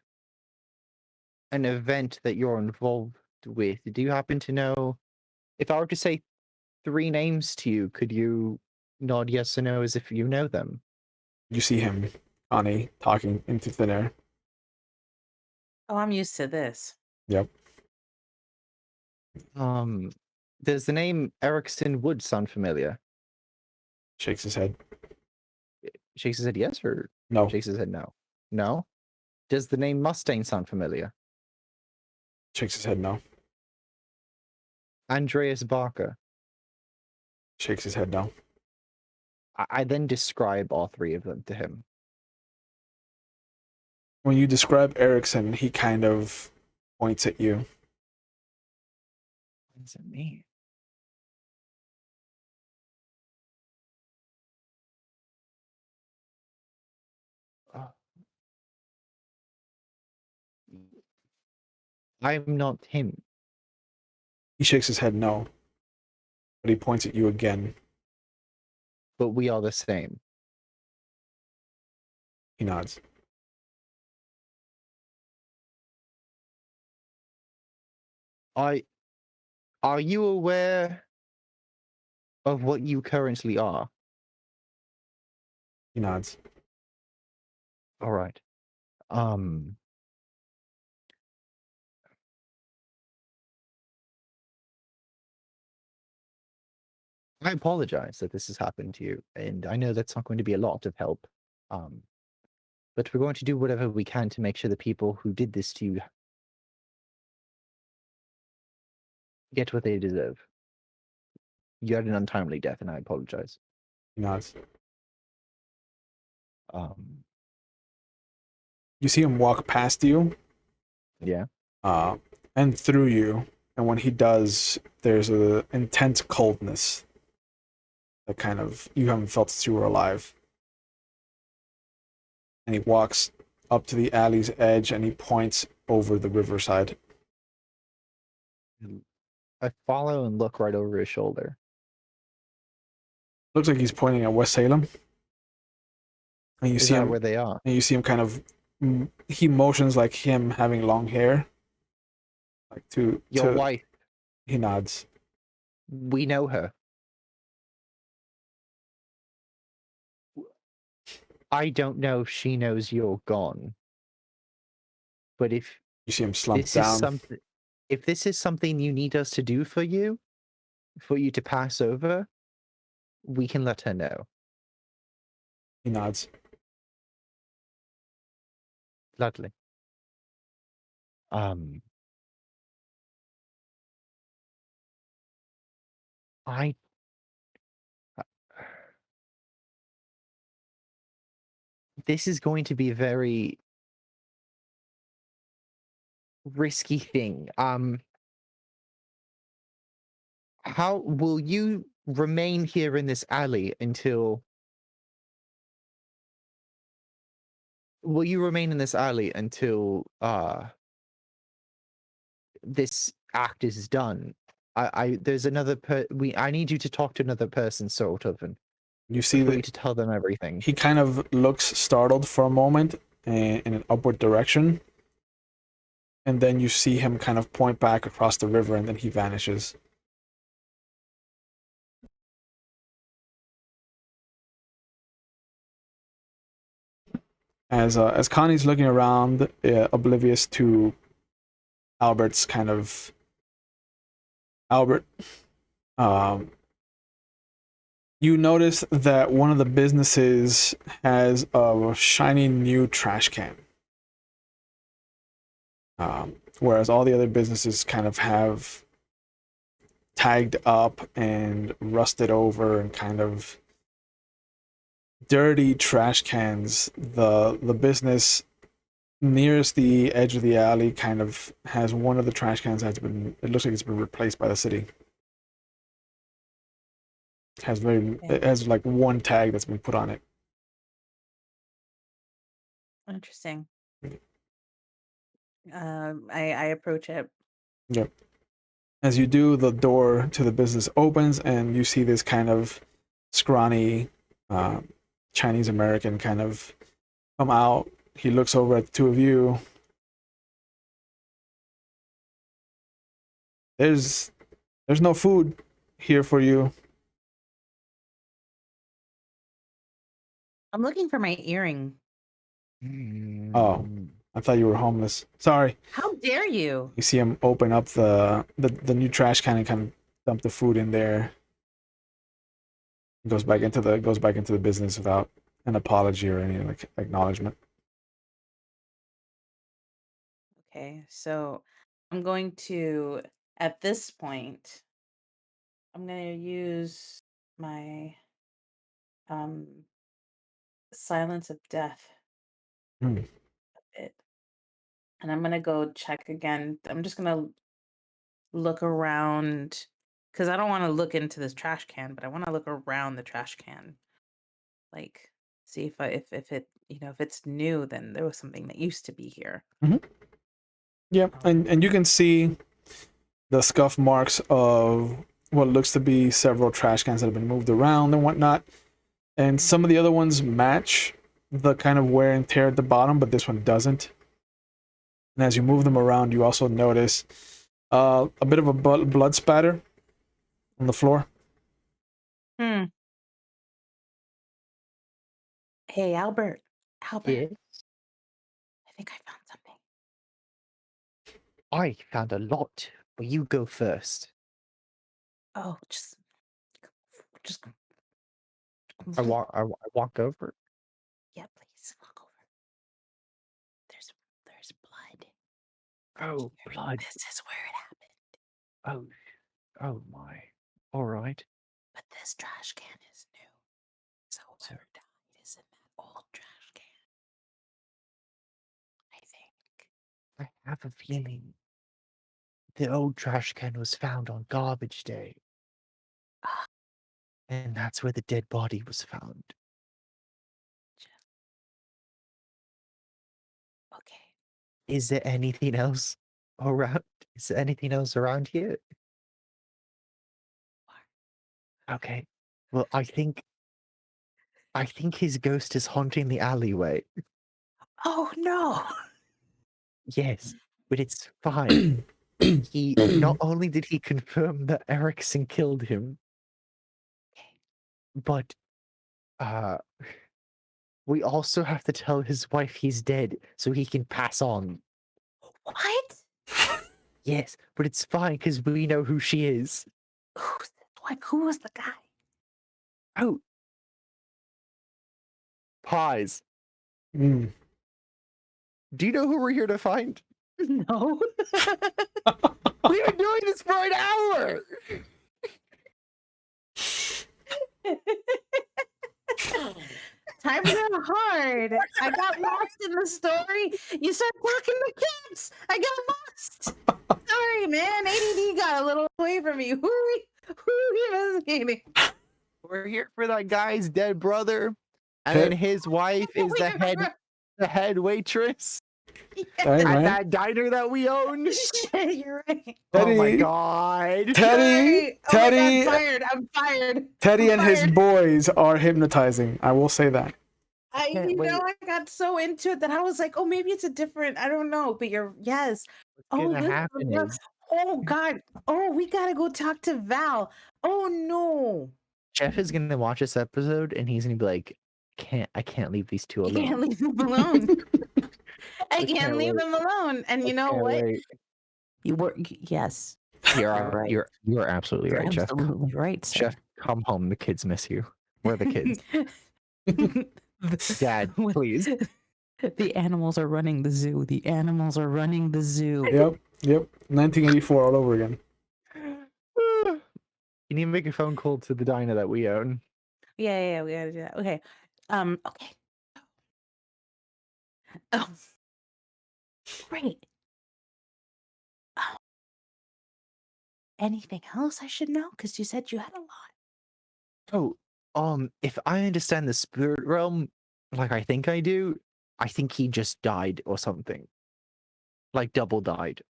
an event that you're involved with. Do you happen to know if I were to say 3 names to you, could you nod yes or no as if you know them? You see him, Connie, talking into thin air. Oh, I'm used to this. Yep. Does the name Erickson Wood sound familiar? Shakes his head. Shakes his head yes or No. shakes his head no? No? Does the name Mustaine sound familiar? Shakes his head no. Andreas Barker. Shakes his head no. I then describe all 3 of them to him. When you describe Erickson, he kind of points at you. What does it mean? I'm not him. He shakes his head no. But he points at you again. But we are the same. He nods. Are you aware of what you currently are? He nods. All right. I apologize that this has happened to you, and I know that's not going to be a lot of help. But we're going to do whatever we can to make sure the people who did this to you get what they deserve. You had an untimely death, and I apologize. He nods. You see him walk past you. Yeah. And through you. And when he does, there's an intense coldness that kind of, you haven't felt since you were alive. And he walks up to the alley's edge and he points over the riverside. I follow and look right over his shoulder. Looks like he's pointing at West Salem. And you Is see that him where they are? And you see him kind of, he motions like him having long hair. Like Your wife. He nods. We know her. I don't know if she knows you're gone, but if You see him slump this is down. something, if this is something you need us to do for you to pass over, we can let her know. He nods. Lovely. I this is going to be a very risky thing. How will you remain here in this alley until? Will you remain in this alley until this act is done? There's another I need you to talk to another person, sort of, and You see for you that to tell them everything. he kind of looks startled for a moment in an upward direction, and then you see him kind of point back across the river, and then he vanishes. As Connie's looking around, oblivious to Albert's kind of Albert, you notice that one of the businesses has a shiny new trash can, whereas all the other businesses kind of have tagged up and rusted over and kind of dirty trash cans. The business nearest the edge of the alley kind of has one of the trash cans that's been, it looks like it's been replaced by the city. It has like one tag that's been put on it. Interesting. I approach it. Yep. As you do, the door to the business opens and you see this kind of scrawny Chinese American kind of come out. He looks over at the two of you. There's no food here for you. I'm looking for my earring. Oh, I thought you were homeless. Sorry. How dare you? You see him open up the new trash can and kind of dump the food in there. Goes back into the business without an apology or any like acknowledgement. Okay, so I'm going to, at this point, I'm going to use my silence of death Hmm. a bit. And I'm going to go check again. I'm just going to look around because I don't want to look into this trash can, but I want to look around the trash can. Like, see if it, if it's new, then there was something that used to be here. Yeah, and you can see the scuff marks of what looks to be several trash cans that have been moved around and whatnot. And some of the other ones match the kind of wear and tear at the bottom, but this one doesn't. And as you move them around, you also notice a bit of a blood spatter on the floor. Hey, Albert. Albert, Yes. I think I found something. I found a lot, but you go first. Oh, just I walk over. Yeah, please walk over. There's blood. Oh, blood. This is where it happened. Oh my. All right. But this trash can is new. So whoever died is in that old trash can. I think. I have a feeling the old trash can was found on garbage day. And that's where the dead body was found. Okay. Is there anything else around? Is there anything else around here? Okay. Well, I think his ghost is haunting the alleyway. Oh no. Yes, but it's fine. he not only did he confirm that Erickson killed him, but we also have to tell his wife he's dead so he can pass on. What? Yes, but it's fine because we know who she is. Who was the guy? Oh, pies. Mm. Do you know who we're here to find? No. We've been doing this for an hour. Times are hard. I got lost in the story. You started talking to kids. I got lost. Sorry, man. ADD got a little away from me. Who are we investigating? We're here for that guy's dead brother, and Okay. then his wife is the head waitress All right, at man. that diner that we own. Shit, you're right. Oh my Teddy. god. Teddy, Sorry. Teddy, Oh my God, I'm fired. Teddy I'm and his fired. boys are hypnotizing. I will say that. can't wait. I got so into it that I was like, oh, maybe it's a different, I don't know, but yes. What's Oh, gonna this happen is, is oh God. Oh, we gotta go talk to Val. Oh no. Jeff is gonna watch this episode and he's gonna be like, I can't leave these two You alone. can't leave them alone. I I can't can't leave wait. them alone. And you know Can't what? wait. You were, yes. You're right. You're absolutely You're right, Jeff. absolutely right, sir. Jeff, come home. The kids miss you. Where are the kids? Dad, please. The animals are running the zoo. The animals are running the zoo. Yep. 1984 all over again. You need to make a phone call to the diner that we own. Yeah, we gotta do that. Okay. Okay. Oh, great. Oh. Anything else I should know? Because you said you had a lot. Oh, if I understand the spirit realm like I think I do, I think he just died or something. Like double died.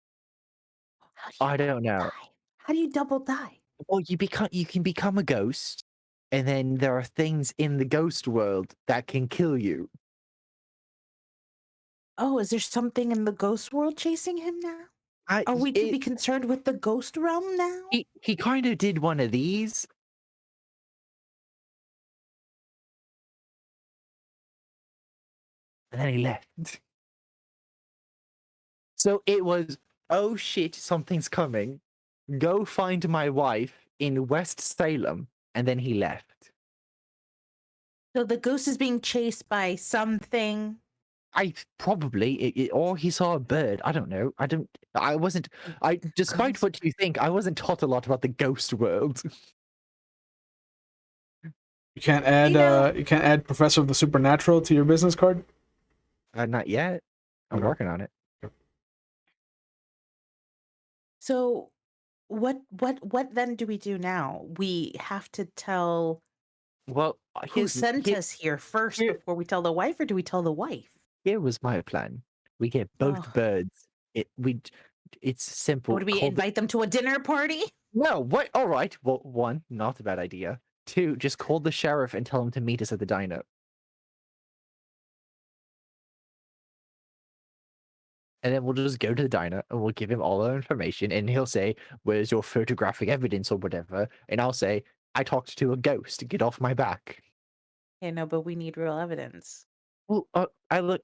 How do you I don't know. die? How do you double die? Well, you can become a ghost, and then there are things in the ghost world that can kill you. Oh, is there something in the ghost world chasing him now? Are we to be concerned with the ghost realm now? He kind of did one of these. And then he left. So it was, oh shit, something's coming. Go find my wife in West Salem. And then he left. So the ghost is being chased by something. Or he saw a bird. I don't know. Despite what you think, I wasn't taught a lot about the ghost world. You can't add Professor of the Supernatural to your business card? Not yet. I'm Okay. working on it. So what then do we do now? We have to tell Well, who sent us here first before we tell the wife, or do we tell the wife? Here was my plan. We get both Oh. birds. It's simple. Would we invite them to a dinner party? No, what? All right. Well, one, not a bad idea. Two, just call the sheriff and tell him to meet us at the diner. And then we'll just go to the diner and we'll give him all our information. And he'll say, where's your photographic evidence or whatever? And I'll say, I talked to a ghost. Get off my back. Yeah, no, but we need real evidence. Well, all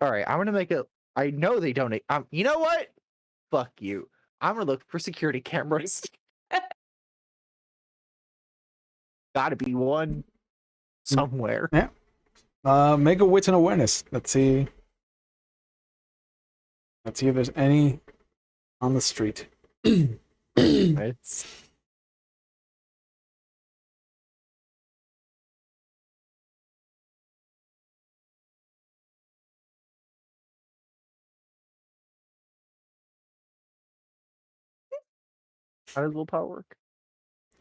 right. I'm going to make I know they don't. You know what? Fuck you. I'm going to look for security cameras. Gotta be one somewhere. Yeah. Make a wits and awareness. Let's see if there's any on the street. It's how does willpower work?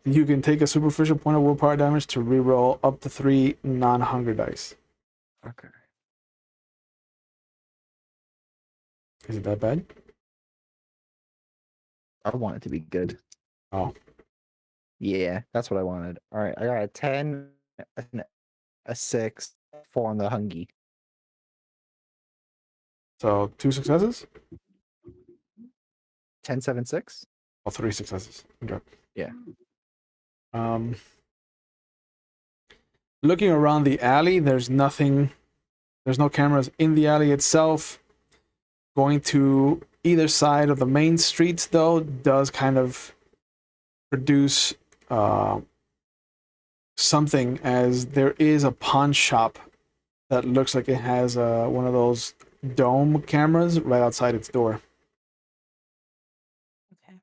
You can take a superficial point of willpower damage to reroll up to 3 non-hunger dice. Okay. Is it that bad? I want it to be good. Oh. Yeah, that's what I wanted. All right, I got a 10, a 6, 4 on the hungy. So 2 successes? 10, 7, 6? All 3 successes. Okay. Yeah. Looking around the alley, there's nothing. There's no cameras in the alley itself. Going to either side of the main streets, though, does kind of produce something, as there is a pawn shop that looks like it has one of those dome cameras right outside its door. Okay.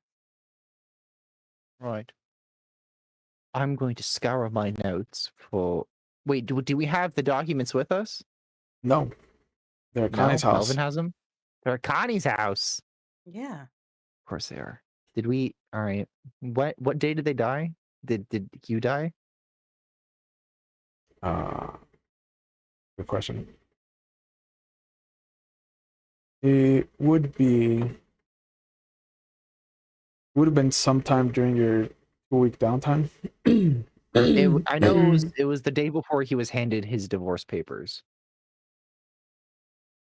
Right. I'm going to scour my notes for. Wait, do we have the documents with us? No, they're at No, Connie's house. Melvin has them. They're at Connie's house. Yeah. Of course they are. Did we? All right. What day did they die? Did you die? Good question. It would have been sometime during your 2-week downtime. I know it was the day before he was handed his divorce papers.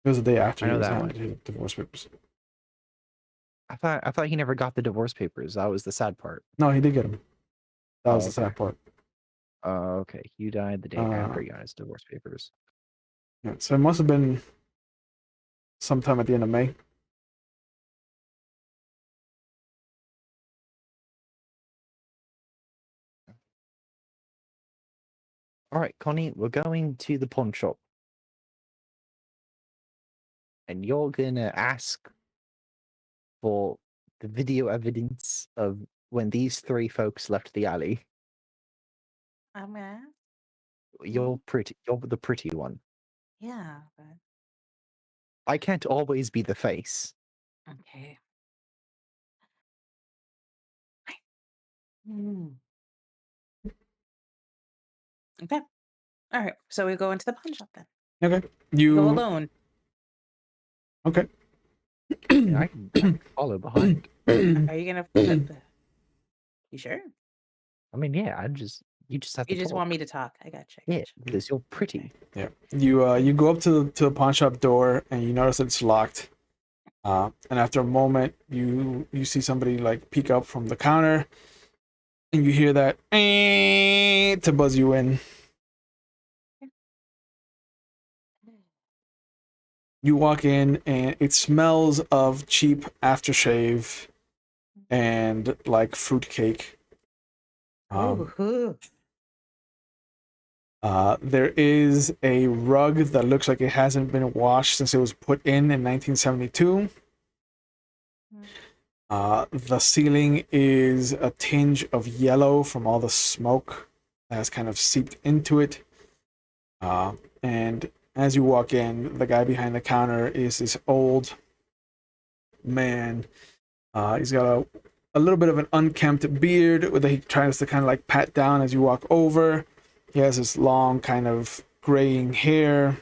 It was the day after I he know was that handed one. his divorce papers. I thought he never got the divorce papers. That was the sad part. No, he did get them. That Oh, was the okay. sad part. Okay. You died the day after he got his divorce papers. Yeah, so it must have been sometime at the end of May. All right, Connie, we're going to the pawn shop. And you're going to ask for the video evidence of when these 3 folks left the alley. I'm gonna. You're the pretty one. Yeah. But... I can't always be the face. Okay. Mm. Okay. All right. So we go into the pawn shop then. Okay. Go alone. Okay. Yeah, I can follow behind. Are you gonna? You sure? I mean, yeah, you just have to You just talk. want me to talk. I gotcha. Yeah, because you're pretty. Yeah. You go up to the pawn shop door and you notice that it's locked. And after a moment, you see somebody like peek up from the counter, and you hear that to buzz you in. You walk in, and it smells of cheap aftershave and like fruitcake. Ooh. There is a rug that looks like it hasn't been washed since it was put in 1972. The ceiling is a tinge of yellow from all the smoke that has kind of seeped into it. And as you walk in, the guy behind the counter is this old man. He's got a little bit of an unkempt beard that he tries to kind of like pat down as you walk over. He has this long kind of graying hair.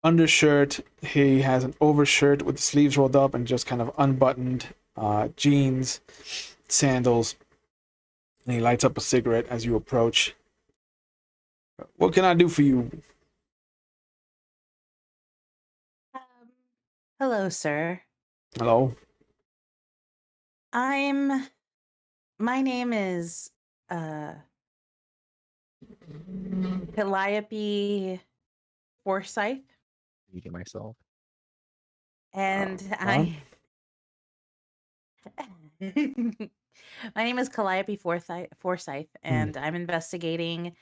Undershirt. He has an overshirt with the sleeves rolled up and just kind of unbuttoned. Jeans, sandals. And he lights up a cigarette as you approach. What can I do for you? Hello, sir. Hello. My name is Calliope Forsyth, Eating myself. and Ron? my name is Calliope Forsyth, and I'm investigating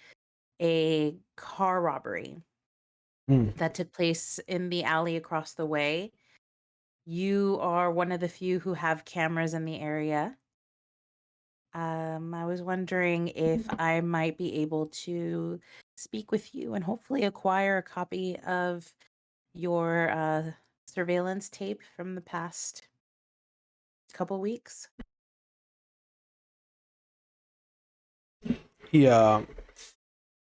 a car robbery that took place in the alley across the way. You are one of the few who have cameras in the area. I was wondering if I might be able to speak with you and hopefully acquire a copy of your surveillance tape from the past couple weeks. He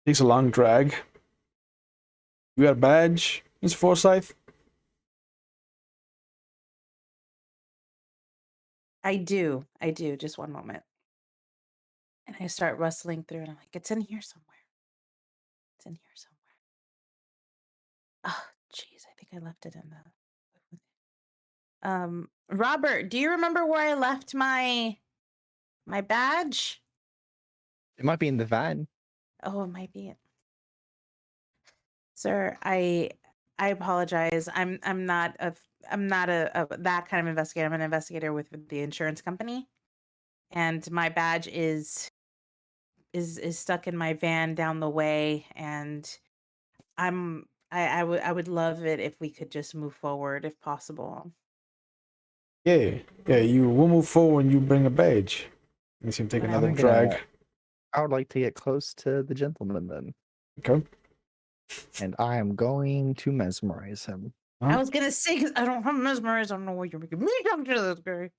takes a long drag. You got a badge, Mr. Forsyth? I do. Just one moment. And I start rustling through and I'm like, it's in here somewhere. Oh, jeez. I think I left it in the... Robert, do you remember where I left my badge? It might be in the van. Oh, it might be it. Sir, I apologize. I'm not a that kind of investigator. I'm an investigator with the insurance company, and my badge is stuck in my van down the way, and I would love it if we could just move forward if possible. Yeah, we'll move forward and you bring a badge. Let me see him take another I'm drag. gonna- I would like to get close to the gentleman then, Okay. and I am going to mesmerize him. I was gonna say, because I don't have mesmerized. I don't know why you're making me talk to this guy.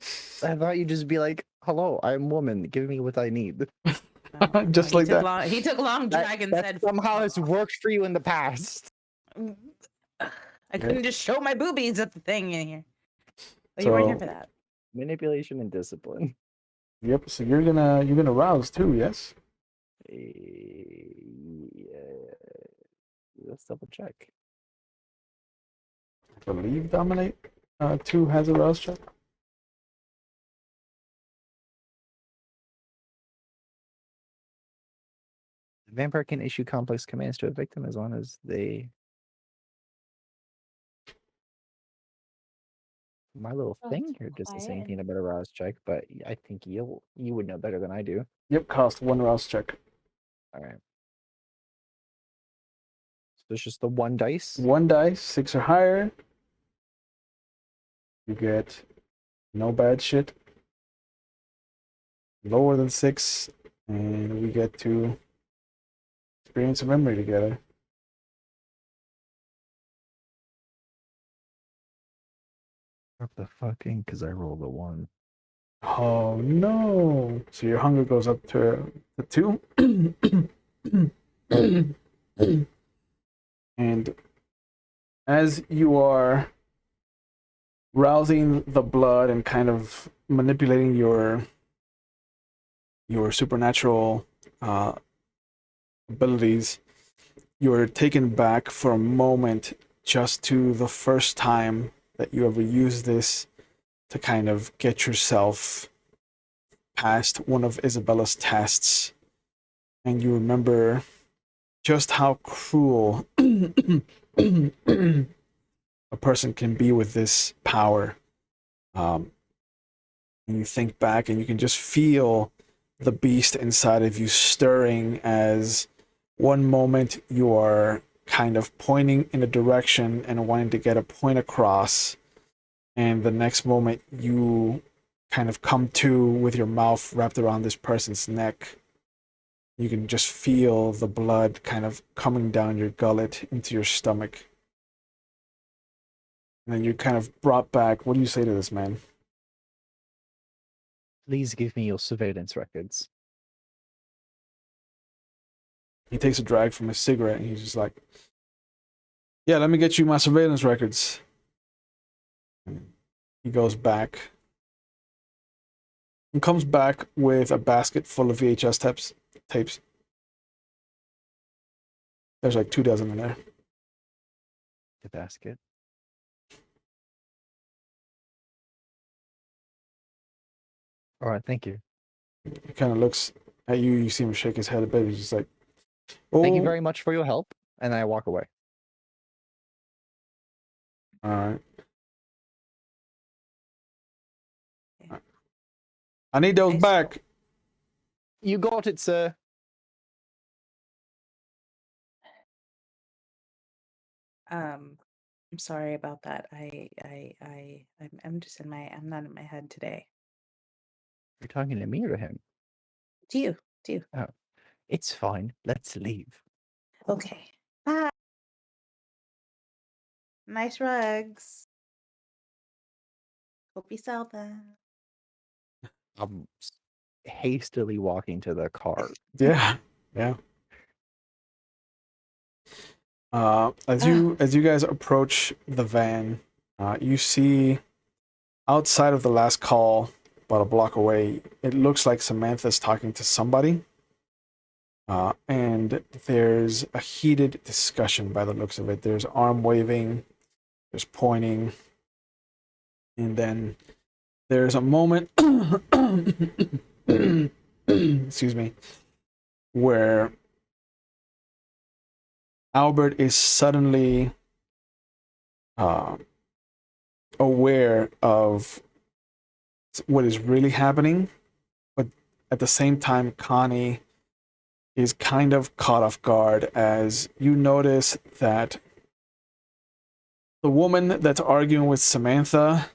I thought you'd just be like, "Hello, I'm woman. Give me what I need." Just he like took that. He took long drag and That said, somehow has worked for you in the past. I couldn't just show my boobies at the thing in here. But you weren't here So- for that. Manipulation and discipline. Yep. So you're gonna rouse too, yes? Yeah. Let's double check. I believe dominate 2 has a rouse check. The vampire can issue complex commands to a victim as long as they. My little Oh, thing it's here doesn't say quiet anything and- about a rouse check, but I think you would know better than I do. Yep. Cost 1 rouse check. All right. So it's just the 1 dice. 1 dice, 6 or higher. You get no bad shit. Lower than 6, and we get to experience a memory together. What the fucking? Because I rolled a 1. Oh no! So your hunger goes up to 2. And as you are rousing the blood and kind of manipulating your supernatural abilities, you're taken back for a moment just to the first time that you ever used this to kind of get yourself past one of Isabella's tests. And you remember just how cruel a person can be with this power. And you think back and you can just feel the beast inside of you stirring as one moment you are kind of pointing in a direction and wanting to get a point across, and the next moment you kind of come to with your mouth wrapped around this person's neck. You can just feel the blood kind of coming down your gullet into your stomach. And then you're kind of brought back. What do you say to this man? Please give me your surveillance records. He takes a drag from his cigarette and he's just like, yeah, let me get you my surveillance records. And he goes back and comes back with a basket full of VHS tapes. There's like 2 dozen in there. The basket. All right, thank you. He kind of looks at you. You see him shake his head a bit. He's just like, oh, Thank you very much for your help, and I walk away. all right. I need those Nice. back. You got it, sir. I'm sorry about that. I'm just I'm not in my head today. You're talking to me or to him? To you. Oh, it's fine. Let's leave. Okay. Bye. Nice rugs. Hope you sell them. I'm hastily walking to the car. Yeah. As you guys approach the van, you see outside of the last call, about a block away, it looks like Samantha's talking to somebody. And there's a heated discussion by the looks of it. There's arm waving, there's pointing. And then there's a moment, excuse me, where Albert is suddenly aware of what is really happening, but at the same time, Connie is kind of caught off guard as you notice that the woman that's arguing with Samantha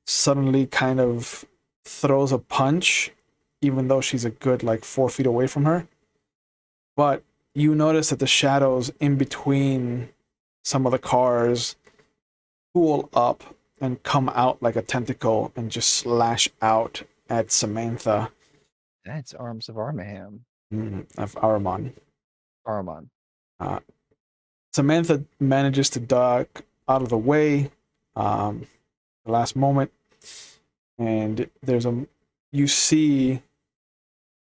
suddenly kind of throws a punch, even though she's a good like 4 feet away from her. But you notice that the shadows in between some of the cars pull up and come out like a tentacle and just slash out at Samantha. That's Arms of Armaham. Of Aramon. Armon. Samantha manages to duck out of the way the last moment, and you see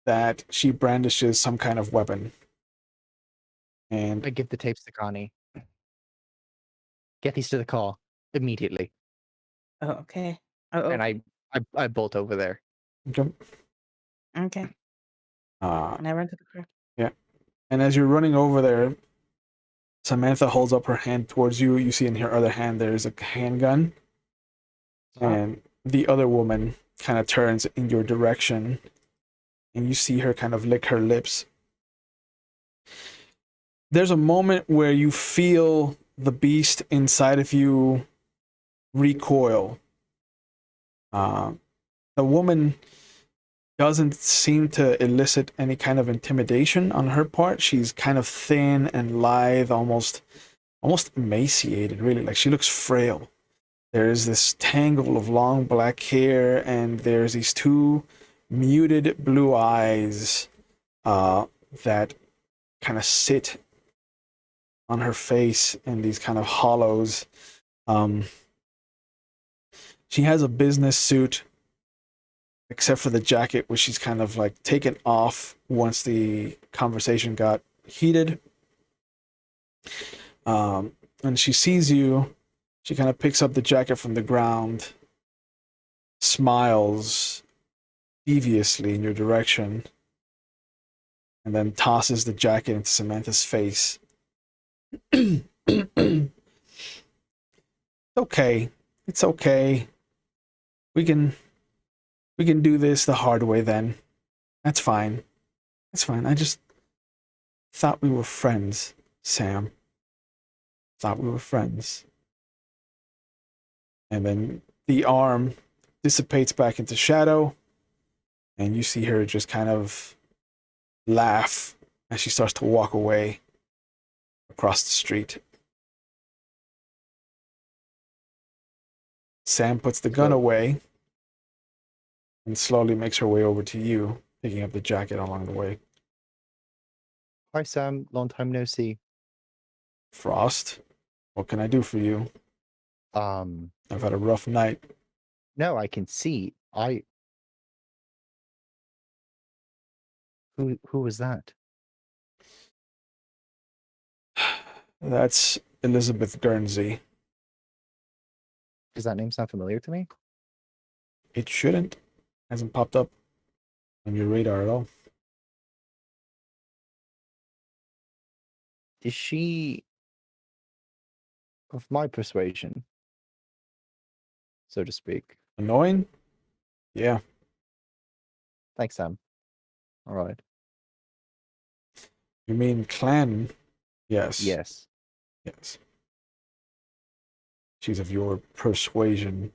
that she brandishes some kind of weapon. And I give the tapes to Connie. Get these to the car immediately. Oh, okay. Oh, And I bolt over there. okay. okay. And I run to the car. Yeah. And as you're running over there, Samantha holds up her hand towards you. You see in her other hand there's a handgun. And the other woman kind of turns in your direction, and you see her kind of lick her lips. There's a moment where you feel the beast inside of you recoil. The woman doesn't seem to elicit any kind of intimidation on her part. She's kind of thin and lithe, almost emaciated, really. Like, she looks frail. There's this tangle of long black hair, and there's these two muted blue eyes that kind of sit on her face in these kind of hollows. She has a business suit, except for the jacket, which she's kind of like taken off once the conversation got heated. And she sees you. She kind of picks up the jacket from the ground, smiles deviously in your direction, and then tosses the jacket into Samantha's face. Okay. It's okay. We can do this the hard way then. That's fine. That's fine. I just thought we were friends, Sam. Thought we were friends. And then the arm dissipates back into shadow, and you see her just kind of laugh as she starts to walk away across the street. Sam puts the gun away and slowly makes her way over to you, picking up the jacket along the way. Hi, Sam. Long time no see. Frost, what can I do for you? I've had a rough night. No, I can see. Who was that? That's Elizabeth Guernsey. Does that name sound familiar to me? It shouldn't. Hasn't popped up on your radar at all. Is she of my persuasion, so to speak? Annoying? Yeah. Thanks, Sam. All right. You mean clan? Yes. Yes. Yes. She's of your persuasion.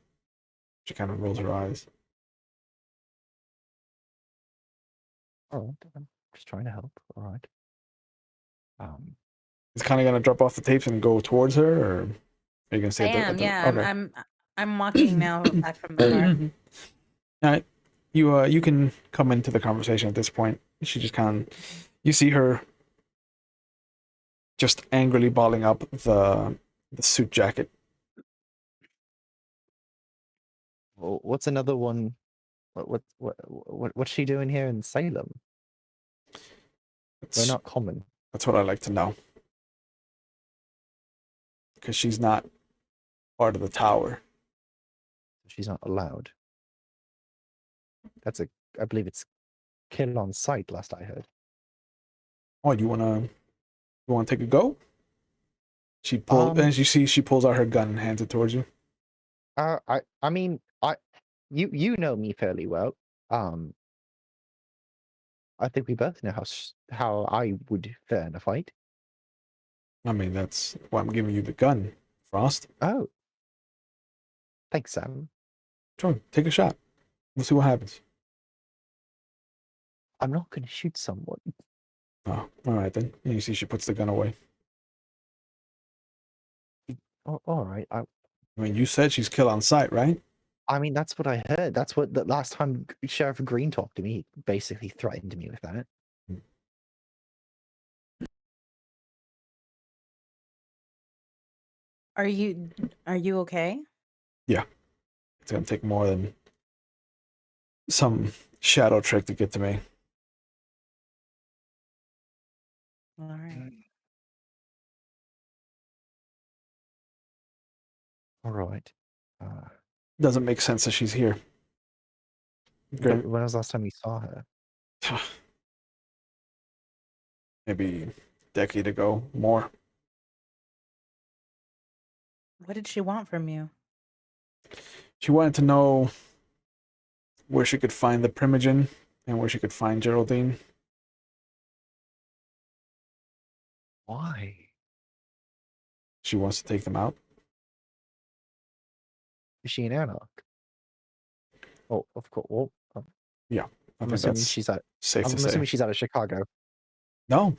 She kind of rolls her eyes. All right. I'm just trying to help. All right. Is kind of gonna drop off the tapes and go towards her, or are you gonna stay I am. Yeah, okay. I'm walking now back from the car. All right. You can come into the conversation at this point. She just kind of, you see her just angrily balling up the suit jacket. Well, what's another one? What's she doing here in Salem? We're not common. That's what I like to know. Because she's not part of the tower. She's not allowed. I believe it's kill on sight. Last I heard. Oh, you wanna take a go? She pulls, and you see she pulls out her gun and hands it towards you. I mean, you know me fairly well. I think we both know how I would fare in a fight. I mean, that's why I'm giving you the gun, Frost. Oh, thanks, Sam. Sure, take a shot. We'll see what happens. I'm not going to shoot someone. Oh, all right then. And you see she puts the gun away. Oh, all right. I mean, you said she's kill on sight, right? I mean, that's what I heard. That's what the last time Sheriff Greene talked to me, he basically threatened me with that. Are you okay? Yeah. It's gonna take more than some shadow trick to get to me. All right. All right. Doesn't make sense that she's here. When was the last time you saw her? Maybe a decade ago, more. What did she want from you? She wanted to know where she could find the Primogen and where she could find Geraldine. Why? She wants to take them out. Is she an anarch? Oh, of course. Well, Yeah, I I'm think assuming that's she's out. safe I'm to say. assuming she's out of Chicago. No.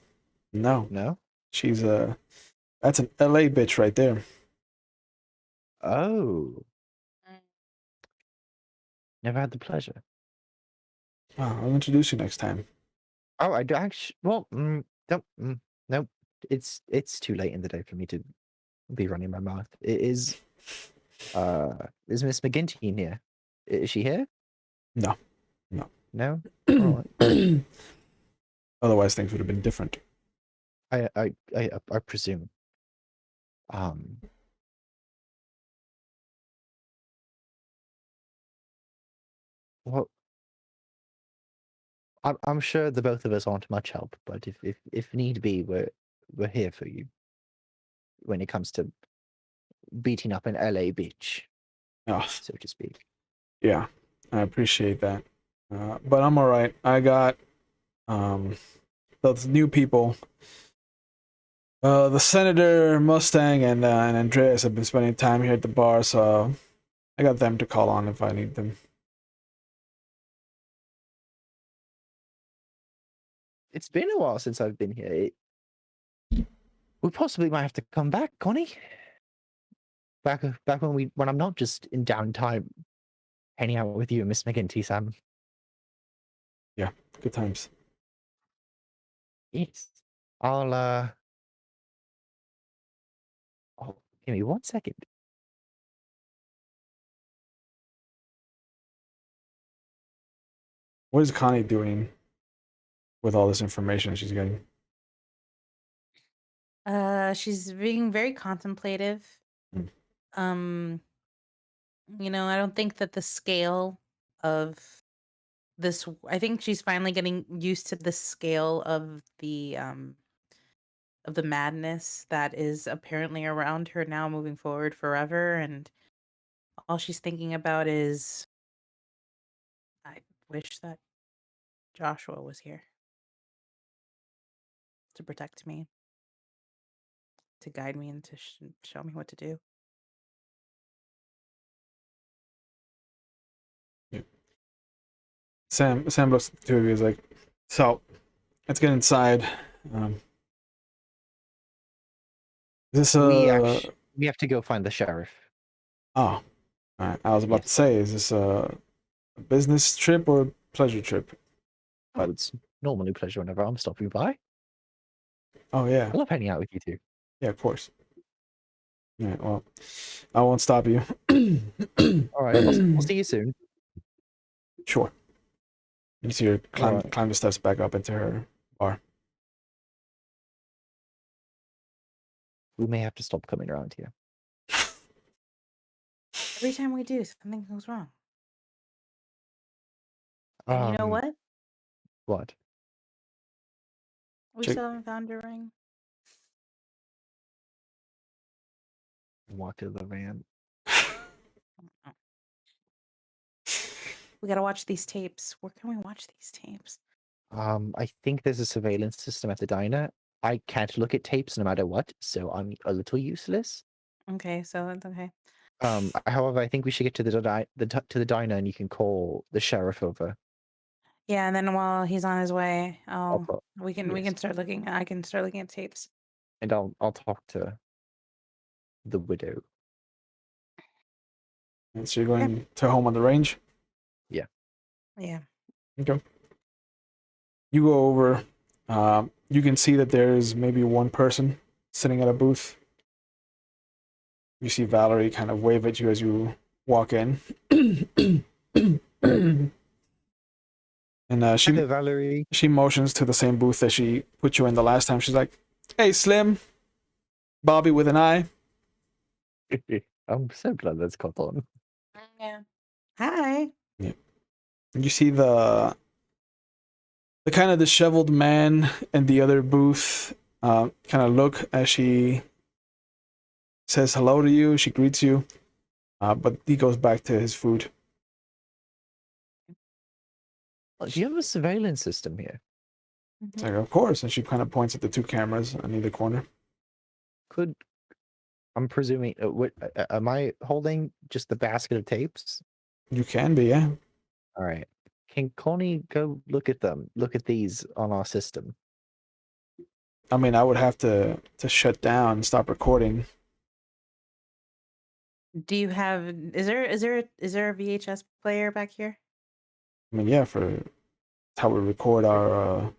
No. She's that's an LA bitch right there. Oh. Never had the pleasure. Oh, I'll introduce you next time. Oh, I do actually. Well, no. It's too late in the day for me to be running my mouth. It is. Is Miss McGinty in here? Is she here? No. No. All right. Otherwise, things would have been different. I presume. Well, I'm sure the both of us aren't much help, but if need be, we're here for you. When it comes to beating up an LA bitch, Oh, so to speak. yeah, I appreciate that. But I'm all right. I got those new people. The Senator, Mustang, and Andreas have been spending time here at the bar, so I got them to call on if I need them. It's been a while since I've been here. We possibly might have to come back, Connie. Back when I'm not just in downtime, hanging out with you and Miss McGinty, Sam. Yeah, good times. Yes. I'll Oh, give me 1 second. What is Connie doing with all this information she's getting? She's being very contemplative. Mm. I don't think that the scale of this, I think she's finally getting used to the scale of the madness that is apparently around her now moving forward forever, and all she's thinking about is, I wish that Joshua was here to protect me, to guide me, and to show me what to do. Yeah. Sam looks at the two of you. Is like, so let's get inside. Is this we have to go find the sheriff. Oh, all right. I was about to say, is this a business trip or a pleasure trip? Oh, it's normally a pleasure whenever I'm stopping by. Oh yeah. I love hanging out with you two. Yeah, of course. All right. Well, I won't stop you. All right. We'll see you soon. Sure. You see her climb Alright. climb the steps back up into her bar. We may have to stop coming around here. Every time we do, something goes wrong. And you know what? What? We Check. still haven't found your ring. Walk to the van. We gotta watch these tapes. Where can we watch these tapes? I think there's a surveillance system at the diner. I can't look at tapes no matter what, so I'm a little useless. Okay, so it's okay. However, I think we should get to to the diner, and you can call the sheriff over. Yeah, and then while he's on his way, we Yes. can start looking. I can start looking at tapes. And I'll talk to the widow. And so you're going to home on the range. Yeah. Yeah. Okay. You go over. You can see that there's maybe one person sitting at a booth. You see Valerie kind of wave at you as you walk in. And Hello, Valerie. she motions to the same booth that she put you in the last time. She's like, "Hey, Slim, Bobby with an I." I'm so glad that's caught on. Yeah. Hi. Yeah. You see the kind of disheveled man in the other booth kind of look as she says hello to you. She greets you, but he goes back to his food. Oh, do you have a surveillance system here? It's like, of course. And she kind of points at the two cameras on either corner. I'm presuming, am I holding just the basket of tapes? You can be, yeah. All right. Can Connie go look at them? Look at these on our system. I mean, I would have to shut down and stop recording. Do you have? Is there a VHS player back here? I mean, yeah, for how we record our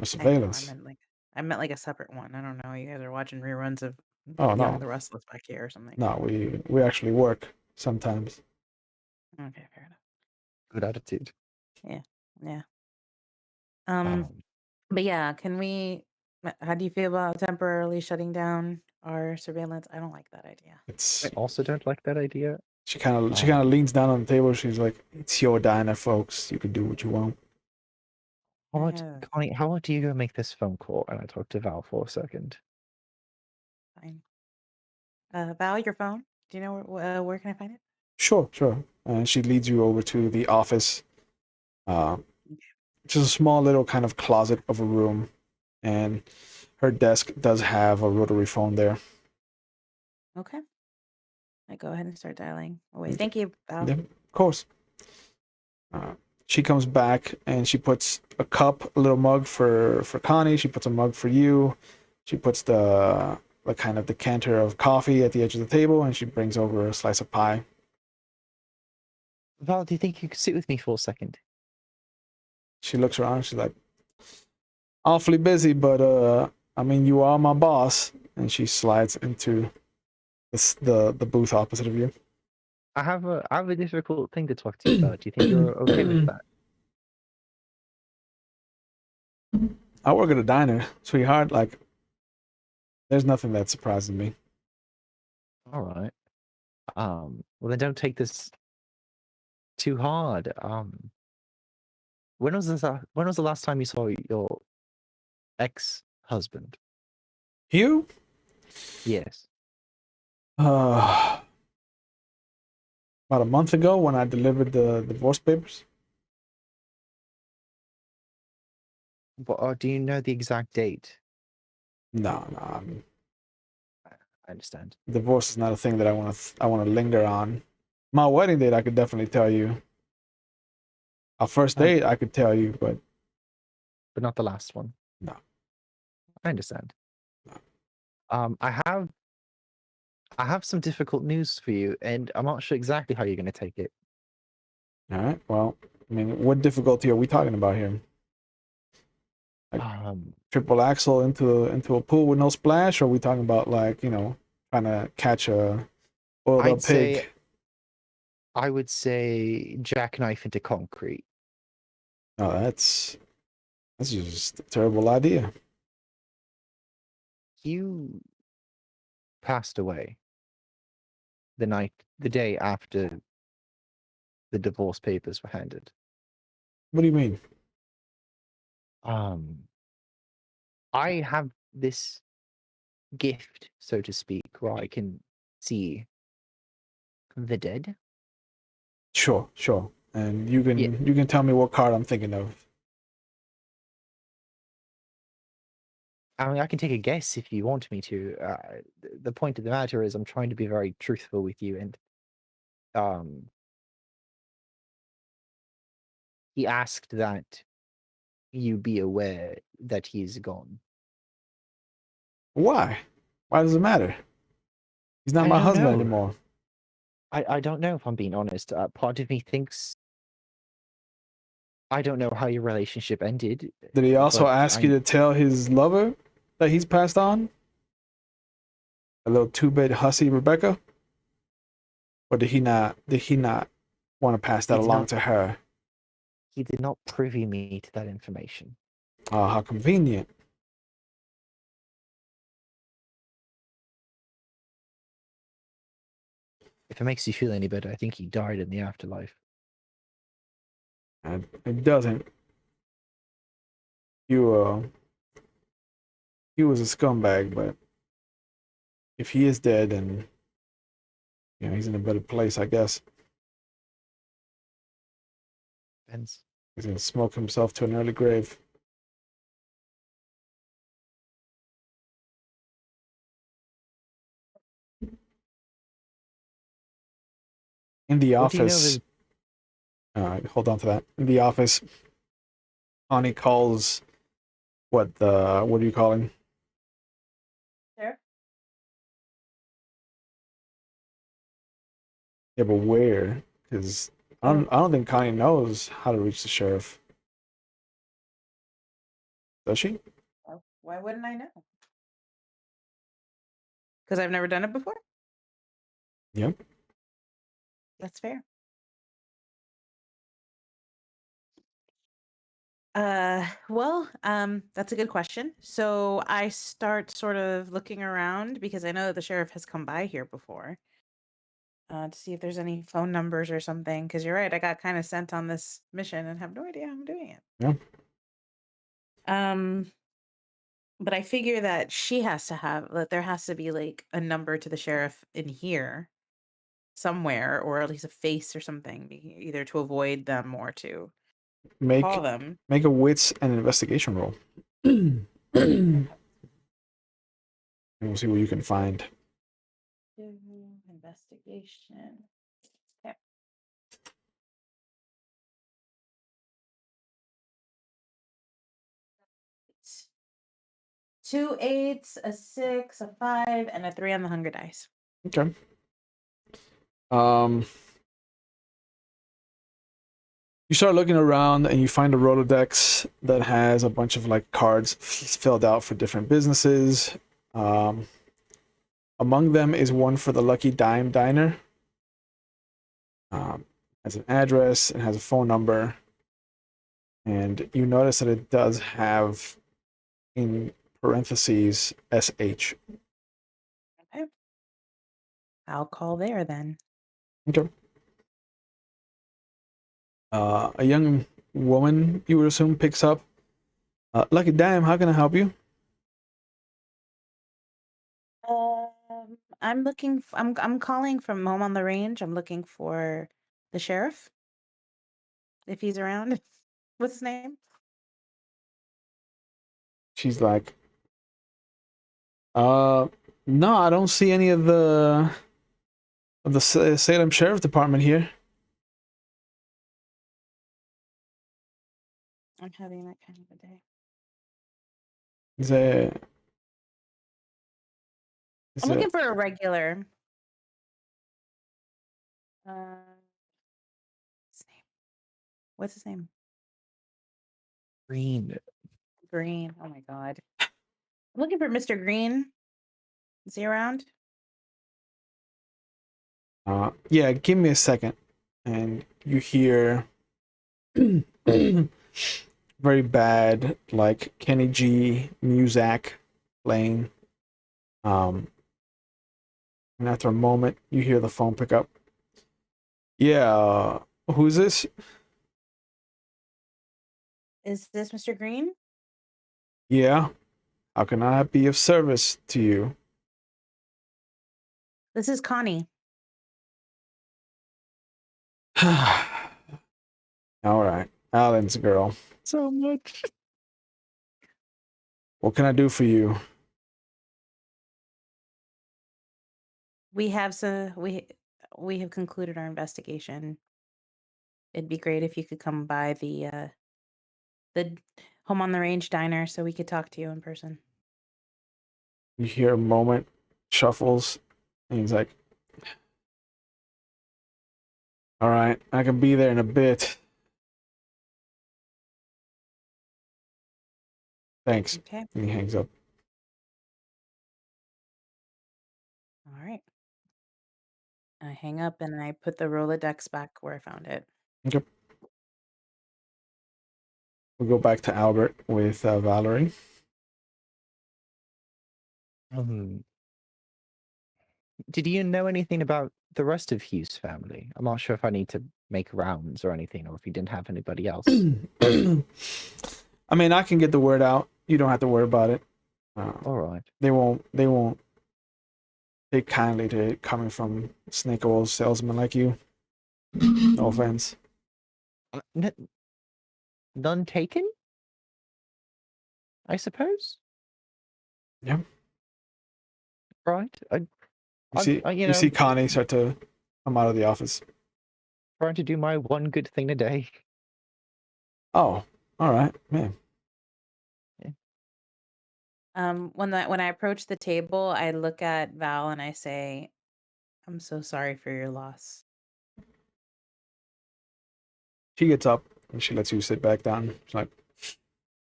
surveillance. I meant like a separate one. I don't know. You guys are watching reruns of Oh, Young no. the Restless back here or something. No, we actually work sometimes. Okay, fair enough. Good attitude. Yeah. But yeah, can we? How do you feel about temporarily shutting down our surveillance? I don't like that idea. I also don't like that idea. She kind of leans down on the table. She's like, "It's your diner, folks. You can do what you want." Connie, how about you go make this phone call and I talk to Val for a second? Fine. Val, your phone. Do you know where can I find it? Sure. And she leads you over to the office. Just a small little kind of closet of a room, and her desk does have a rotary phone there. Okay. I go ahead and start dialing away. Thank you, Val. Yeah, of course. She comes back and she puts a cup, a little mug for Connie. She puts a mug for you. She puts the kind of decanter of coffee at the edge of the table, and she brings over a slice of pie. Val, do you think you could sit with me for a second? She looks around. She's like, awfully busy, but I mean, you are my boss. And she slides into the booth opposite of you. I have a difficult thing to talk to you about. Do you think you're okay with that? I work at a diner, sweetheart. Like, there's nothing that surprises me. All right. Well then don't take this too hard. When was the last time you saw your ex-husband? You? Yes. About a month ago when I delivered the divorce papers. Do you know the exact date? No. I mean, I understand. divorce is not a thing that I want to linger on. My wedding date, I could definitely tell you. Our first date, I could tell you, but not the last one. no. I understand. No. I have some difficult news for you, and I'm not sure exactly how you're going to take it. All right. Well, I mean, what difficulty are we talking about here? Like triple axle into a pool with no splash, or are we talking about like trying to catch a oiled up pig? I would say jackknife into concrete. Oh, that's just a terrible idea. You passed away. the day after the divorce papers were handed. What do you mean? I have this gift, so to speak, where I can see the dead. Sure, sure. And you Yeah. can tell me what card I'm thinking of. I mean, I can take a guess if you want me to. The point of the matter is, I'm trying to be very truthful with you, and he asked that you be aware that he's gone. Why? Why does it matter? He's not I my don't husband know. anymore. I don't know, if I'm being honest. Part of me thinks I don't know how your relationship ended. Did he also but ask you to tell his lover that he's passed on? A little two-bit hussy Rebecca? Or did he not want to pass that He did along not- to her? He did not privy me to that information. Oh, how convenient. If it makes you feel any better, I think he died in the afterlife. And it doesn't. He was a scumbag, but if he is dead, then he's in a better place, I guess. Depends. He's gonna smoke himself to an early grave. In the What do you know of office, his... all right, hold on to that. In the office, Connie calls what do you call him? Sheriff? Yeah, but where? Because I don't think Connie knows how to reach the sheriff. Does she? Oh, why wouldn't I know? Because I've never done it before. Yep. That's fair. That's a good question. So I start sort of looking around because I know that the sheriff has come by here before. To see if there's any phone numbers or something. Because you're right, I got kind of sent on this mission and have no idea how I'm doing it. Yeah. But I figure that there has to be like a number to the sheriff in here somewhere, or at least a face or something, either to avoid them or to call them. Make a wits and investigation roll. And we'll see what you can find. Investigation. Okay. 2 8s, a 6, a 5, and a 3 on the hunger dice. Okay. You start looking around and you find a Rolodex that has a bunch of like cards filled out for different businesses. Among them is one for the Lucky Dime Diner. Has an address and has a phone number. And you notice that it does have in parentheses SH. Okay. I'll call there then. Okay. A young woman, you would assume, picks up. Lucky Dime, how can I help you? I'm calling from home on the range. I'm looking for the sheriff. If he's around. What's his name? She's like, no, I don't see any of the Salem Sheriff Department here. I'm having that kind of a day. I'm looking for a regular. His name. What's his name? Greene. Greene. Oh my god. I'm looking for Mr. Greene. Is he around? Yeah, give me a second. And you hear very bad, like Kenny G music playing. And after a moment, you hear the phone pick up. Yeah, who's this? Is this Mr. Greene? Yeah, how can I be of service to you? This is Connie. All right, Alan's girl. So much. What can I do for you? We have we have concluded our investigation. It'd be great if you could come by the Home on the Range diner so we could talk to you in person. You hear a moment, shuffles, and he's like, all right, I can be there in a bit. Thanks. Okay. And he hangs up. All right. I hang up and I put the Rolodex back where I found it. Okay. We'll go back to Albert with Valerie. Did you know anything about the rest of Hugh's family? I'm not sure if I need to make rounds or anything, or if you didn't have anybody else. I mean, I can get the word out. You don't have to worry about it. All right. They won't take kindly to it coming from snake oil salesman like you. No offense. None taken? I suppose. Yeah. Right. You see Connie start to come out of the office. Trying to do my one good thing a day. Oh, all right, man. When I approach the table, I look at Val and I say, "I'm so sorry for your loss." She gets up and she lets you sit back down. She's like,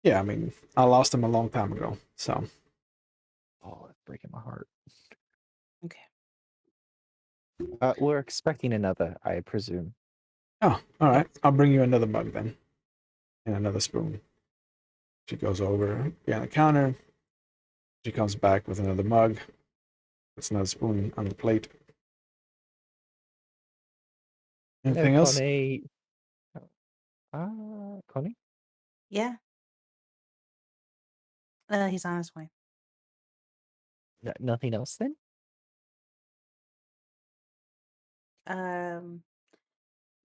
yeah, I mean, I lost him a long time ago, so. Oh, that's breaking my heart. Okay. We're expecting another, I presume. Oh, all right. I'll bring you another mug then, and another spoon. She goes over behind the counter. She comes back with another mug. Puts another spoon on the plate. Anything else? Connie. Connie? Yeah. He's on his way. Nothing else then?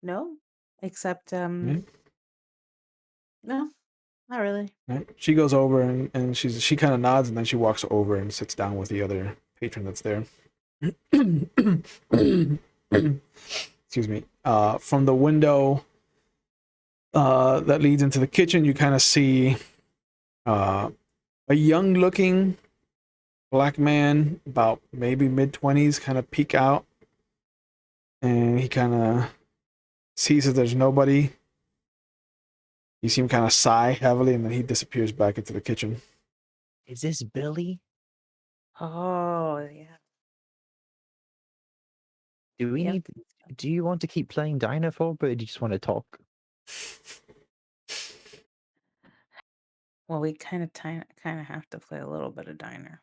No, except Yeah. no, not really. Right. She goes over and she kind of nods and then she walks over and sits down with the other patron that's there. Excuse me. From the window that leads into the kitchen, you kind of see a young-looking black man, about maybe mid-20s, kind of peek out, and he kind of sees that there's nobody. You see him kind of sigh heavily, and then he disappears back into the kitchen. Is this Billy? Oh, yeah. Do we Yep. need? Do you want to keep playing Dinosaur, but do you just want to talk? Well, we kind of have to play a little bit of diner,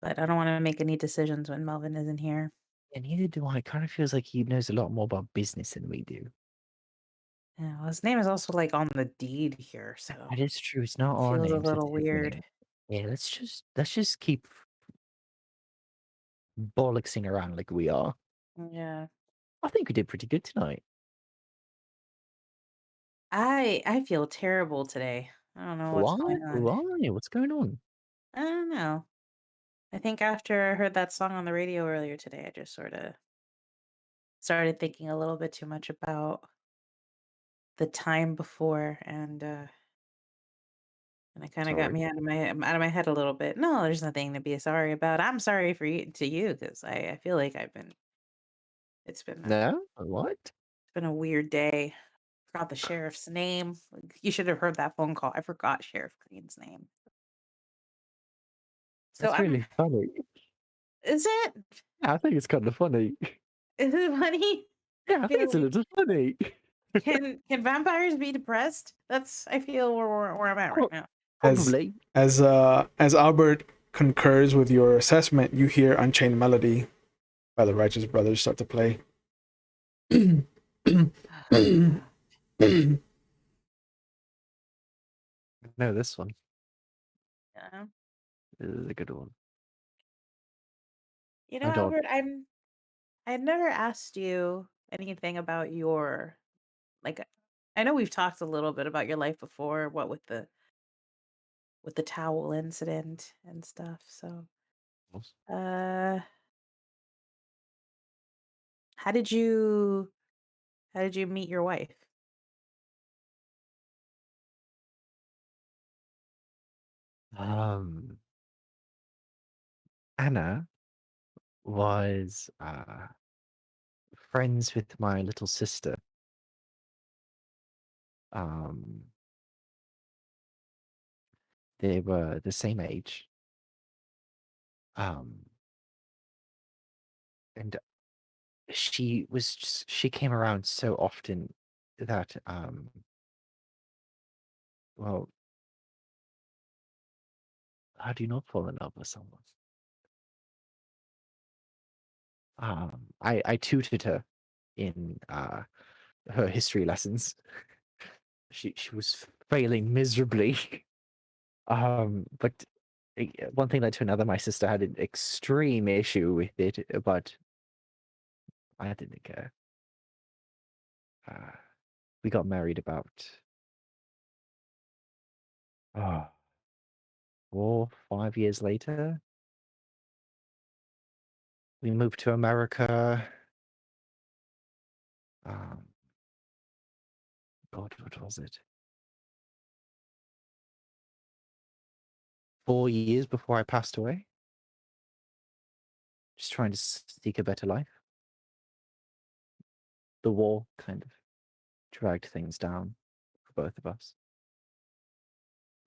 but I don't want to make any decisions when Melvin isn't here. And neither do I. It kind of feels like he knows a lot more about business than we do. Yeah, well, his name is also like on the deed here, so That is true. It's not it our feels name. a little weird. Yeah, let's just keep bollocksing around like we are. Yeah, I think we did pretty good tonight. I feel terrible today. I don't know what's going on. Why? What's going on? I don't know. I think after I heard that song on the radio earlier today, I just sort of started thinking a little bit too much about the time before, and it kind of got Sorry. me out of my head a little bit. No, there's nothing to be sorry about. I'm sorry for you to you because I feel like it's been No? What? it's been a weird day. Forgot the sheriff's name. Like, you should have heard that phone call. I forgot Sheriff Greene's name. So That's really funny. is it? Yeah, I think it's kind of funny. Is it funny? Yeah, I think it's a little funny. Can vampires be depressed? I feel where I'm at right now. Probably. As Albert concurs with your assessment, you hear Unchained Melody by the Righteous Brothers start to play. No, this one. Yeah. This is a good one. You know, I don't. Albert, I had never asked you anything about your like I know we've talked a little bit about your life before, what with the towel incident and stuff. So, uh how did you meet your wife? Um, Anna was friends with my little sister. Um, they were the same age. Um, and she came around so often that well, how do you not fall in love with someone? I tutored her in her history lessons. She was failing miserably. But one thing led to another. My sister had an extreme issue with it, but I didn't care. We got married about uh, 4, 5 years later. We moved to America. Um, God, what was it? 4 years before I passed away. Just trying to seek a better life. The war kind of dragged things down for both of us.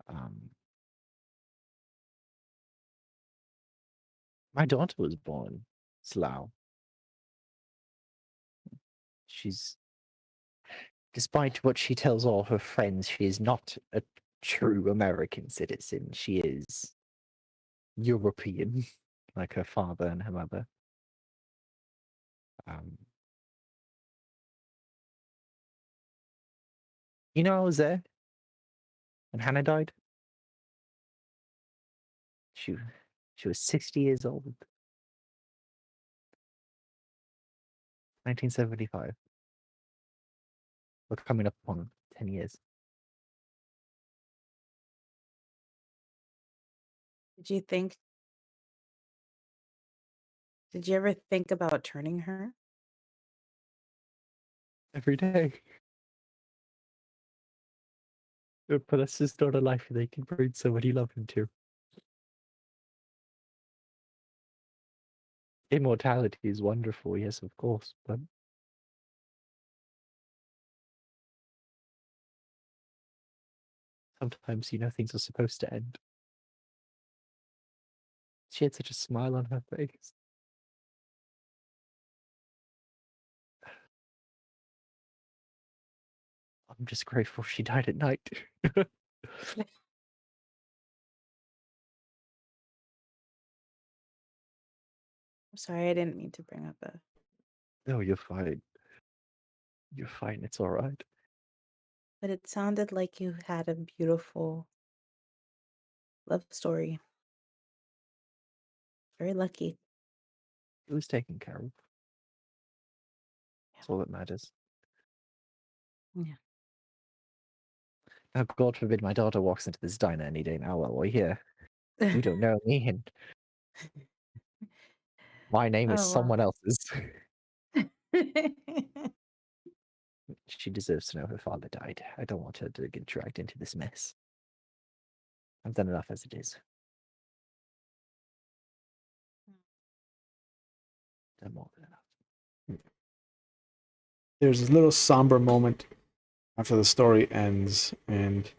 Um, my daughter was born Slough. She's, despite what she tells all her friends, she is not a true American citizen. She is European, like her father and her mother. Um, I was there when Hannah died. She she was 60 years old. 1975. We're coming up on 10 years. Did you think did you ever think about turning her? Every day. But that's just not a life they can bring somebody love into. Immortality is wonderful, yes, of course, but sometimes things are supposed to end. She had such a smile on her face. I'm just grateful she died at night. I'm sorry, I didn't mean to bring up a No, you're fine. You're fine. It's all right. but it sounded like you had a beautiful love story. Very lucky. It was taken care of. That's all that matters. Yeah. Now, God forbid my daughter walks into this diner any day now while we're here. You don't know me, and my name is Oh someone wow. else's. She deserves to know her father died. I don't want her to get dragged into this mess. I've done enough as it is. Done more than enough. There's a little somber moment after the story ends, and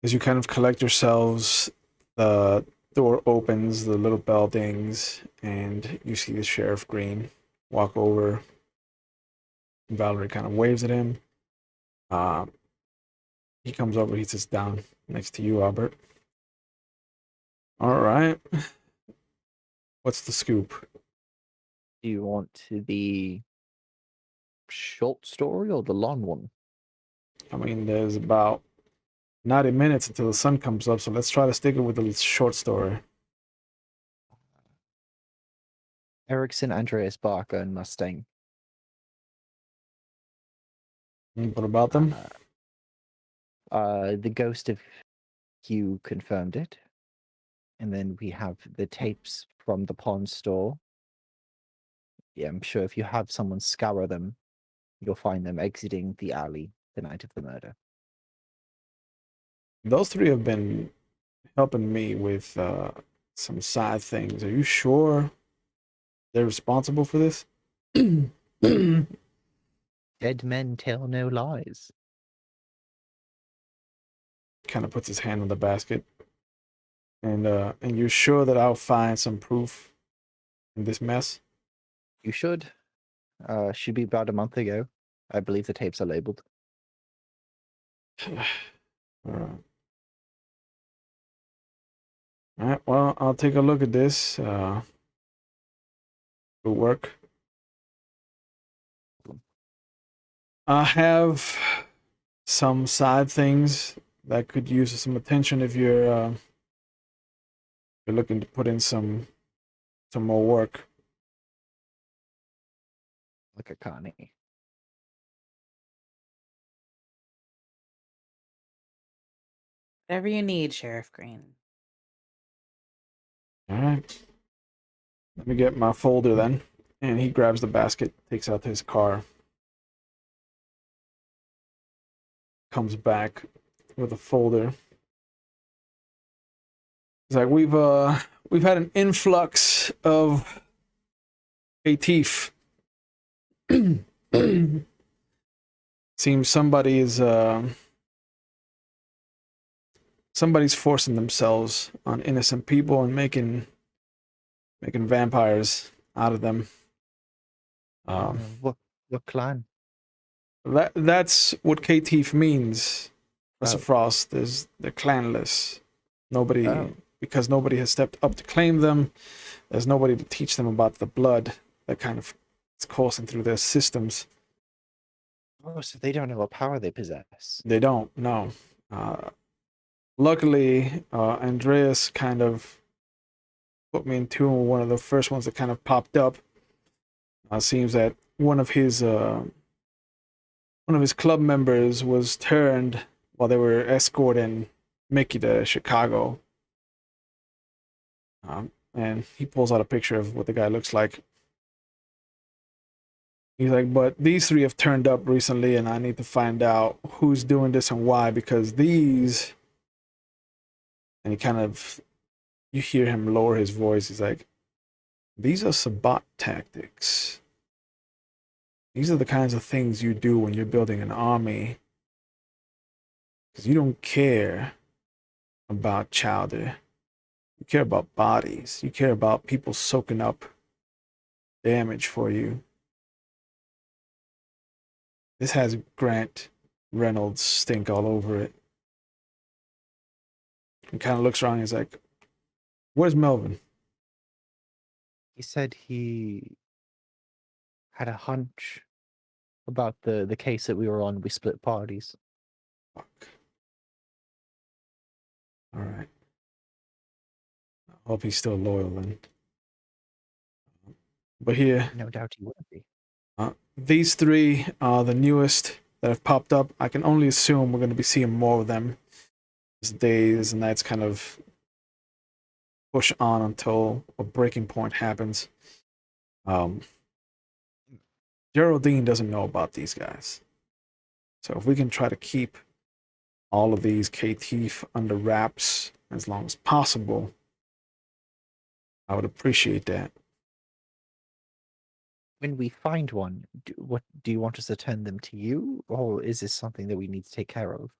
as you kind of collect yourselves, the door opens, the little bell dings, and you see the Sheriff Greene walk over. Valerie kind of waves at him. Uh, he comes over, he sits down next to you, Albert. All right. What's the scoop? Do you want the short story or the long one? I mean, there's about 90 minutes until the sun comes up, so let's try to stick it with the short story. Erickson, Andreas Barker, and Mustang. What about them? The ghost of Hugh confirmed it. And then we have the tapes from the pawn store. Yeah, I'm sure if you have someone scour them, you'll find them exiting the alley the night of the murder. Those three have been helping me with some side things. Are you sure they're responsible for this? Kind Dead men tell no lies. of puts his hand on the basket. And you're sure that I'll find some proof in this mess? You should. Should be about a month ago. I believe the tapes are labeled. All right. All right. Well, I'll take a look at this. It'll work. I have some side things that could use some attention if you're looking to put in some more work. Look at Connie. Whatever you need, Sheriff Greene. All right. Let me get my folder then. And he grabs the basket, takes out his car, comes back with a folder. It's like we've had an influx of Caitiff. Seems somebody's forcing themselves on innocent people and making vampires out of them. What clan? That's what Caitiff means. Professor Oh. Frost is they're clanless. Nobody, Oh. because nobody has stepped up to claim them. There's nobody to teach them about the blood that kind of is coursing through their systems. Oh, so they don't know what power they possess. They don't know. Luckily, Andreas kind of put me into one of the first ones that kind of popped up. Seems that one of his club members was turned while they were escorting Mickey to Chicago. And he pulls out a picture of what the guy looks like. He's like, but these three have turned up recently, and I need to find out who's doing this and why, because these... And he kind of... You hear him lower his voice. He's like, these are Sabbat tactics. These are the kinds of things you do when you're building an army. Because you don't care about chowder. You care about bodies. You care about people soaking up damage for you. This has Grant Reynolds stink all over it. He kind of looks around and he's like, where's Melvin? He said he had a hunch about the case that we were on. We split parties. Fuck. All right. I hope he's still loyal then. But here, No doubt he would be. these three are the newest that have popped up. I can only assume we're going to be seeing more of them as days and nights kind of push on until a breaking point happens. Geraldine doesn't know about these guys. So if we can try to keep all of these Caitiff under wraps as long as possible, I would appreciate that. When we find one, what do you want us to turn them to you, or is this something that we need to take care of?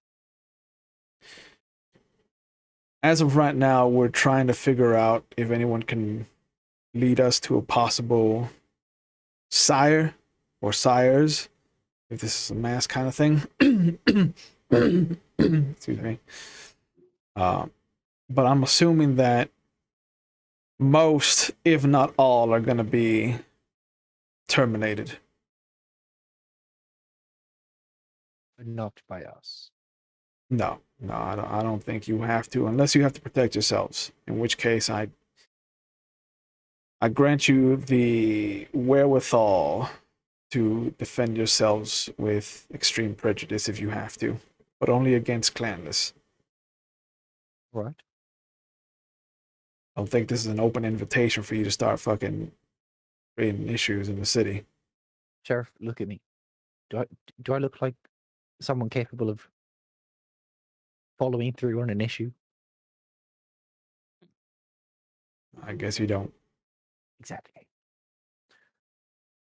As of right now, we're trying to figure out if anyone can lead us to a possible sire or sires, if this is a mass kind of thing. Excuse me. But I'm assuming that most, if not all, are going to be terminated. But not by us. No, I don't think you have to, unless you have to protect yourselves. In which case, I grant you the wherewithal to defend yourselves with extreme prejudice if you have to, but only against clanless. Right. I don't think this is an open invitation for you to start fucking creating issues in the city. Sheriff, look at me. Do I look like someone capable of following through on an issue? I guess you don't. Exactly.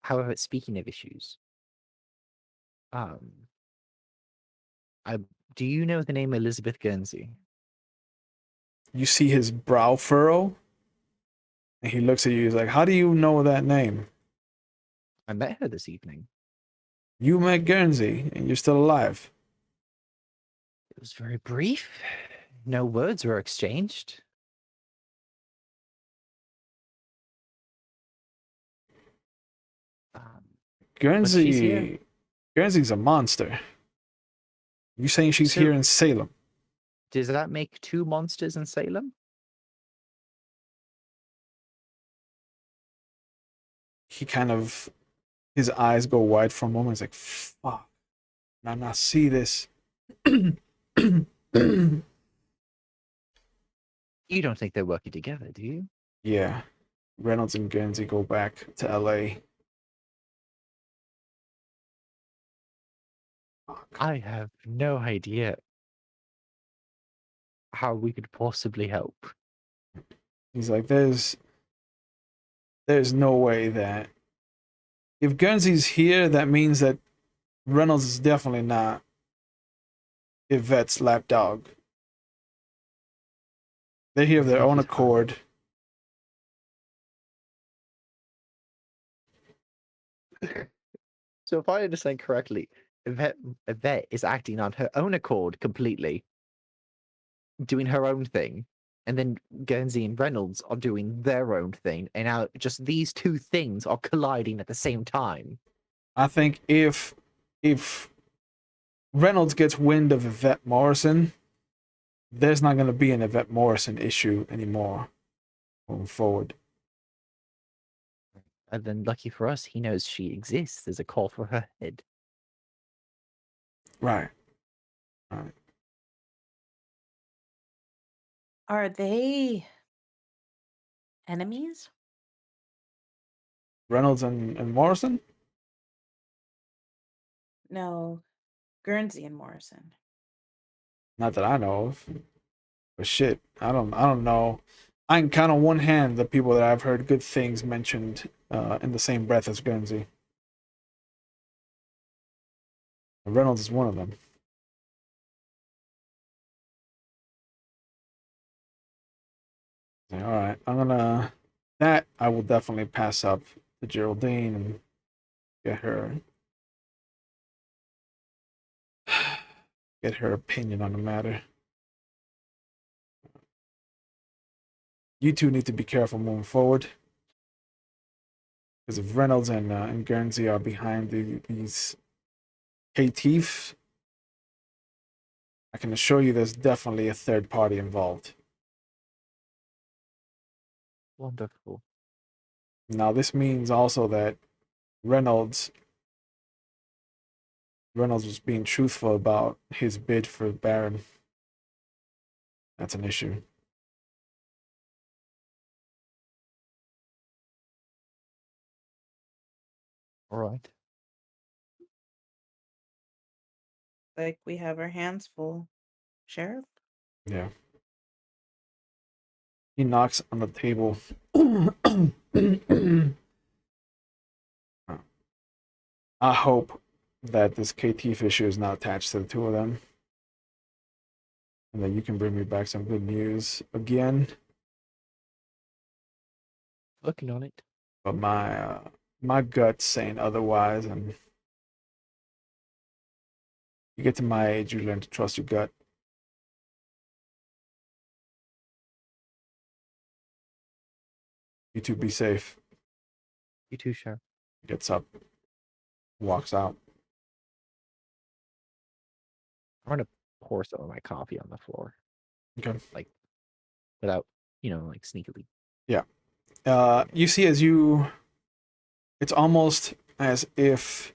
However, speaking of issues, um, I do you know the name Elizabeth Guernsey? You see his brow furrow, and he looks at you. He's like, "How do you know that name? I met her this evening. You met Guernsey, and you're still alive." It was very brief. No words were exchanged. Um, she's here. Guernsey's a monster. You saying she's So- here in Salem? Does that make 2 monsters in Salem? He kind of, his eyes go wide for a moment. He's like, "Fuck, did I not see this?" You don't think they're working together, do you? Yeah, Reynolds and Guernsey go back to LA. Fuck. I have no idea how we could possibly help. He's like, there's no way that if Guernsey's here, that means that Reynolds is definitely not Yvette's lapdog. They're here of their think own he's hiding. accord. So if I understand correctly, Yvette is acting on her own accord completely, doing her own thing, and then Guernsey and Reynolds are doing their own thing, and now just these two things are colliding at the same time. I think if Reynolds gets wind of Yvette Morrison, there's not going to be an Yvette Morrison issue anymore moving forward. And then, lucky for us, he knows she exists as a call for her head. Right. Are they enemies? Reynolds and Morrison? No, Guernsey and Morrison. Not that I know of. But shit, I don't know. I can count on one hand the people that I've heard good things mentioned in the same breath as Guernsey. Reynolds is one of them. All right, that I will definitely pass up to Geraldine and get her opinion on the matter. You two need to be careful moving forward, because if Reynolds and Guernsey are behind these Caitiff, I can assure you there's definitely a third party involved. Wonderful. Now this means also that Reynolds was being truthful about his bid for Baron. That's an issue. All right. Like we have our hands full. Sheriff? Yeah. He knocks on the table. I hope that this Caitiff issue is not attached to the two of them, and that you can bring me back some good news again. Working on it. But my gut's saying otherwise, and you get to my age, you learn to trust your gut. You two be safe. You too, Sheriff. Gets up, walks out. I'm gonna pour some of my coffee on the floor. Okay. Like, without, like sneakily. Yeah. You see it's almost as if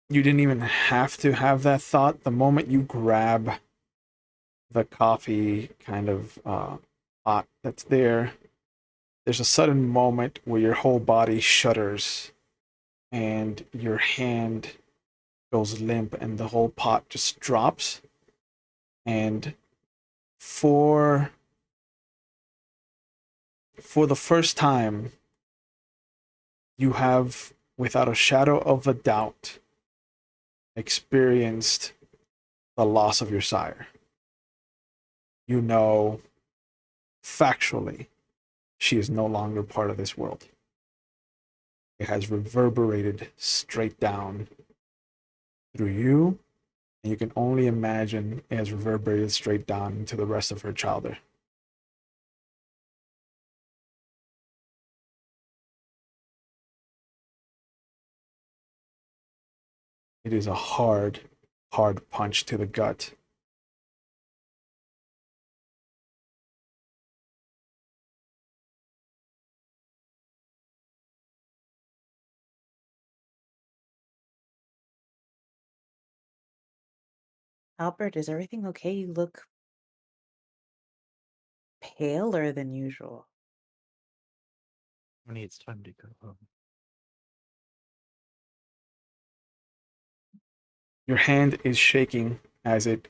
you didn't even have to have that thought. The moment you grab the coffee kind of pot that's there, there's a sudden moment where your whole body shudders and your hand goes limp and the whole pot just drops. And for the first time, you have, without a shadow of a doubt, experienced the loss of your sire. You know factually she is no longer part of this world. It has reverberated straight down through you, and you can only imagine it has reverberated straight down into the rest of her childer. It is a hard, hard punch to the gut. Albert, is everything okay? You look paler than usual. Honey, it's time to go home. Your hand is shaking as it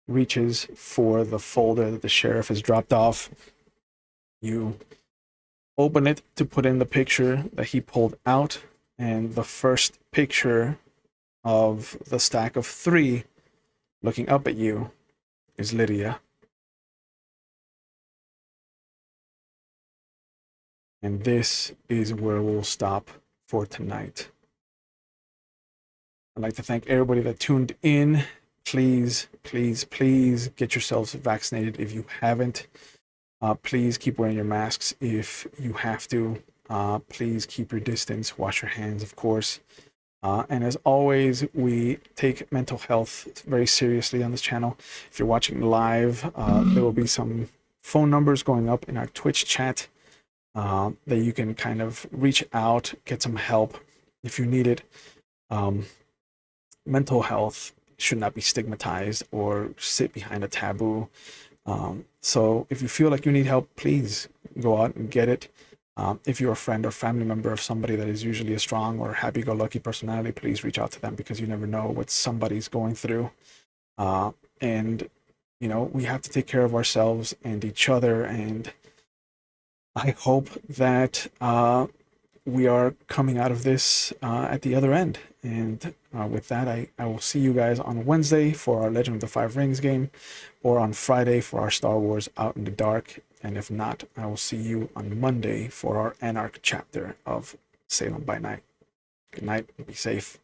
reaches for the folder that the sheriff has dropped off. You open it to put in the picture that he pulled out, and the first picture of the stack of 3 looking up at you is Lydia. And this is where we'll stop for tonight. I'd like to thank everybody that tuned in. Please, please, please get yourselves vaccinated if you haven't. Please keep wearing your masks if you have to. Please keep your distance. Wash your hands, of course. And as always, we take mental health very seriously on this channel. If you're watching live, there will be some phone numbers going up in our Twitch chat that you can kind of reach out, get some help if you need it. Mental health should not be stigmatized or sit behind a taboo. So if you feel like you need help, please go out and get it. If you're a friend or family member of somebody that is usually a strong or happy-go-lucky personality, please reach out to them, because you never know what somebody's going through. And, we have to take care of ourselves and each other. And I hope that we are coming out of this at the other end. And with that, I will see you guys on Wednesday for our Legend of the Five Rings game, or on Friday for our Star Wars Out in the Dark. And if not, I will see you on Monday for our Anarch chapter of Salem by Night. Good night. Be safe.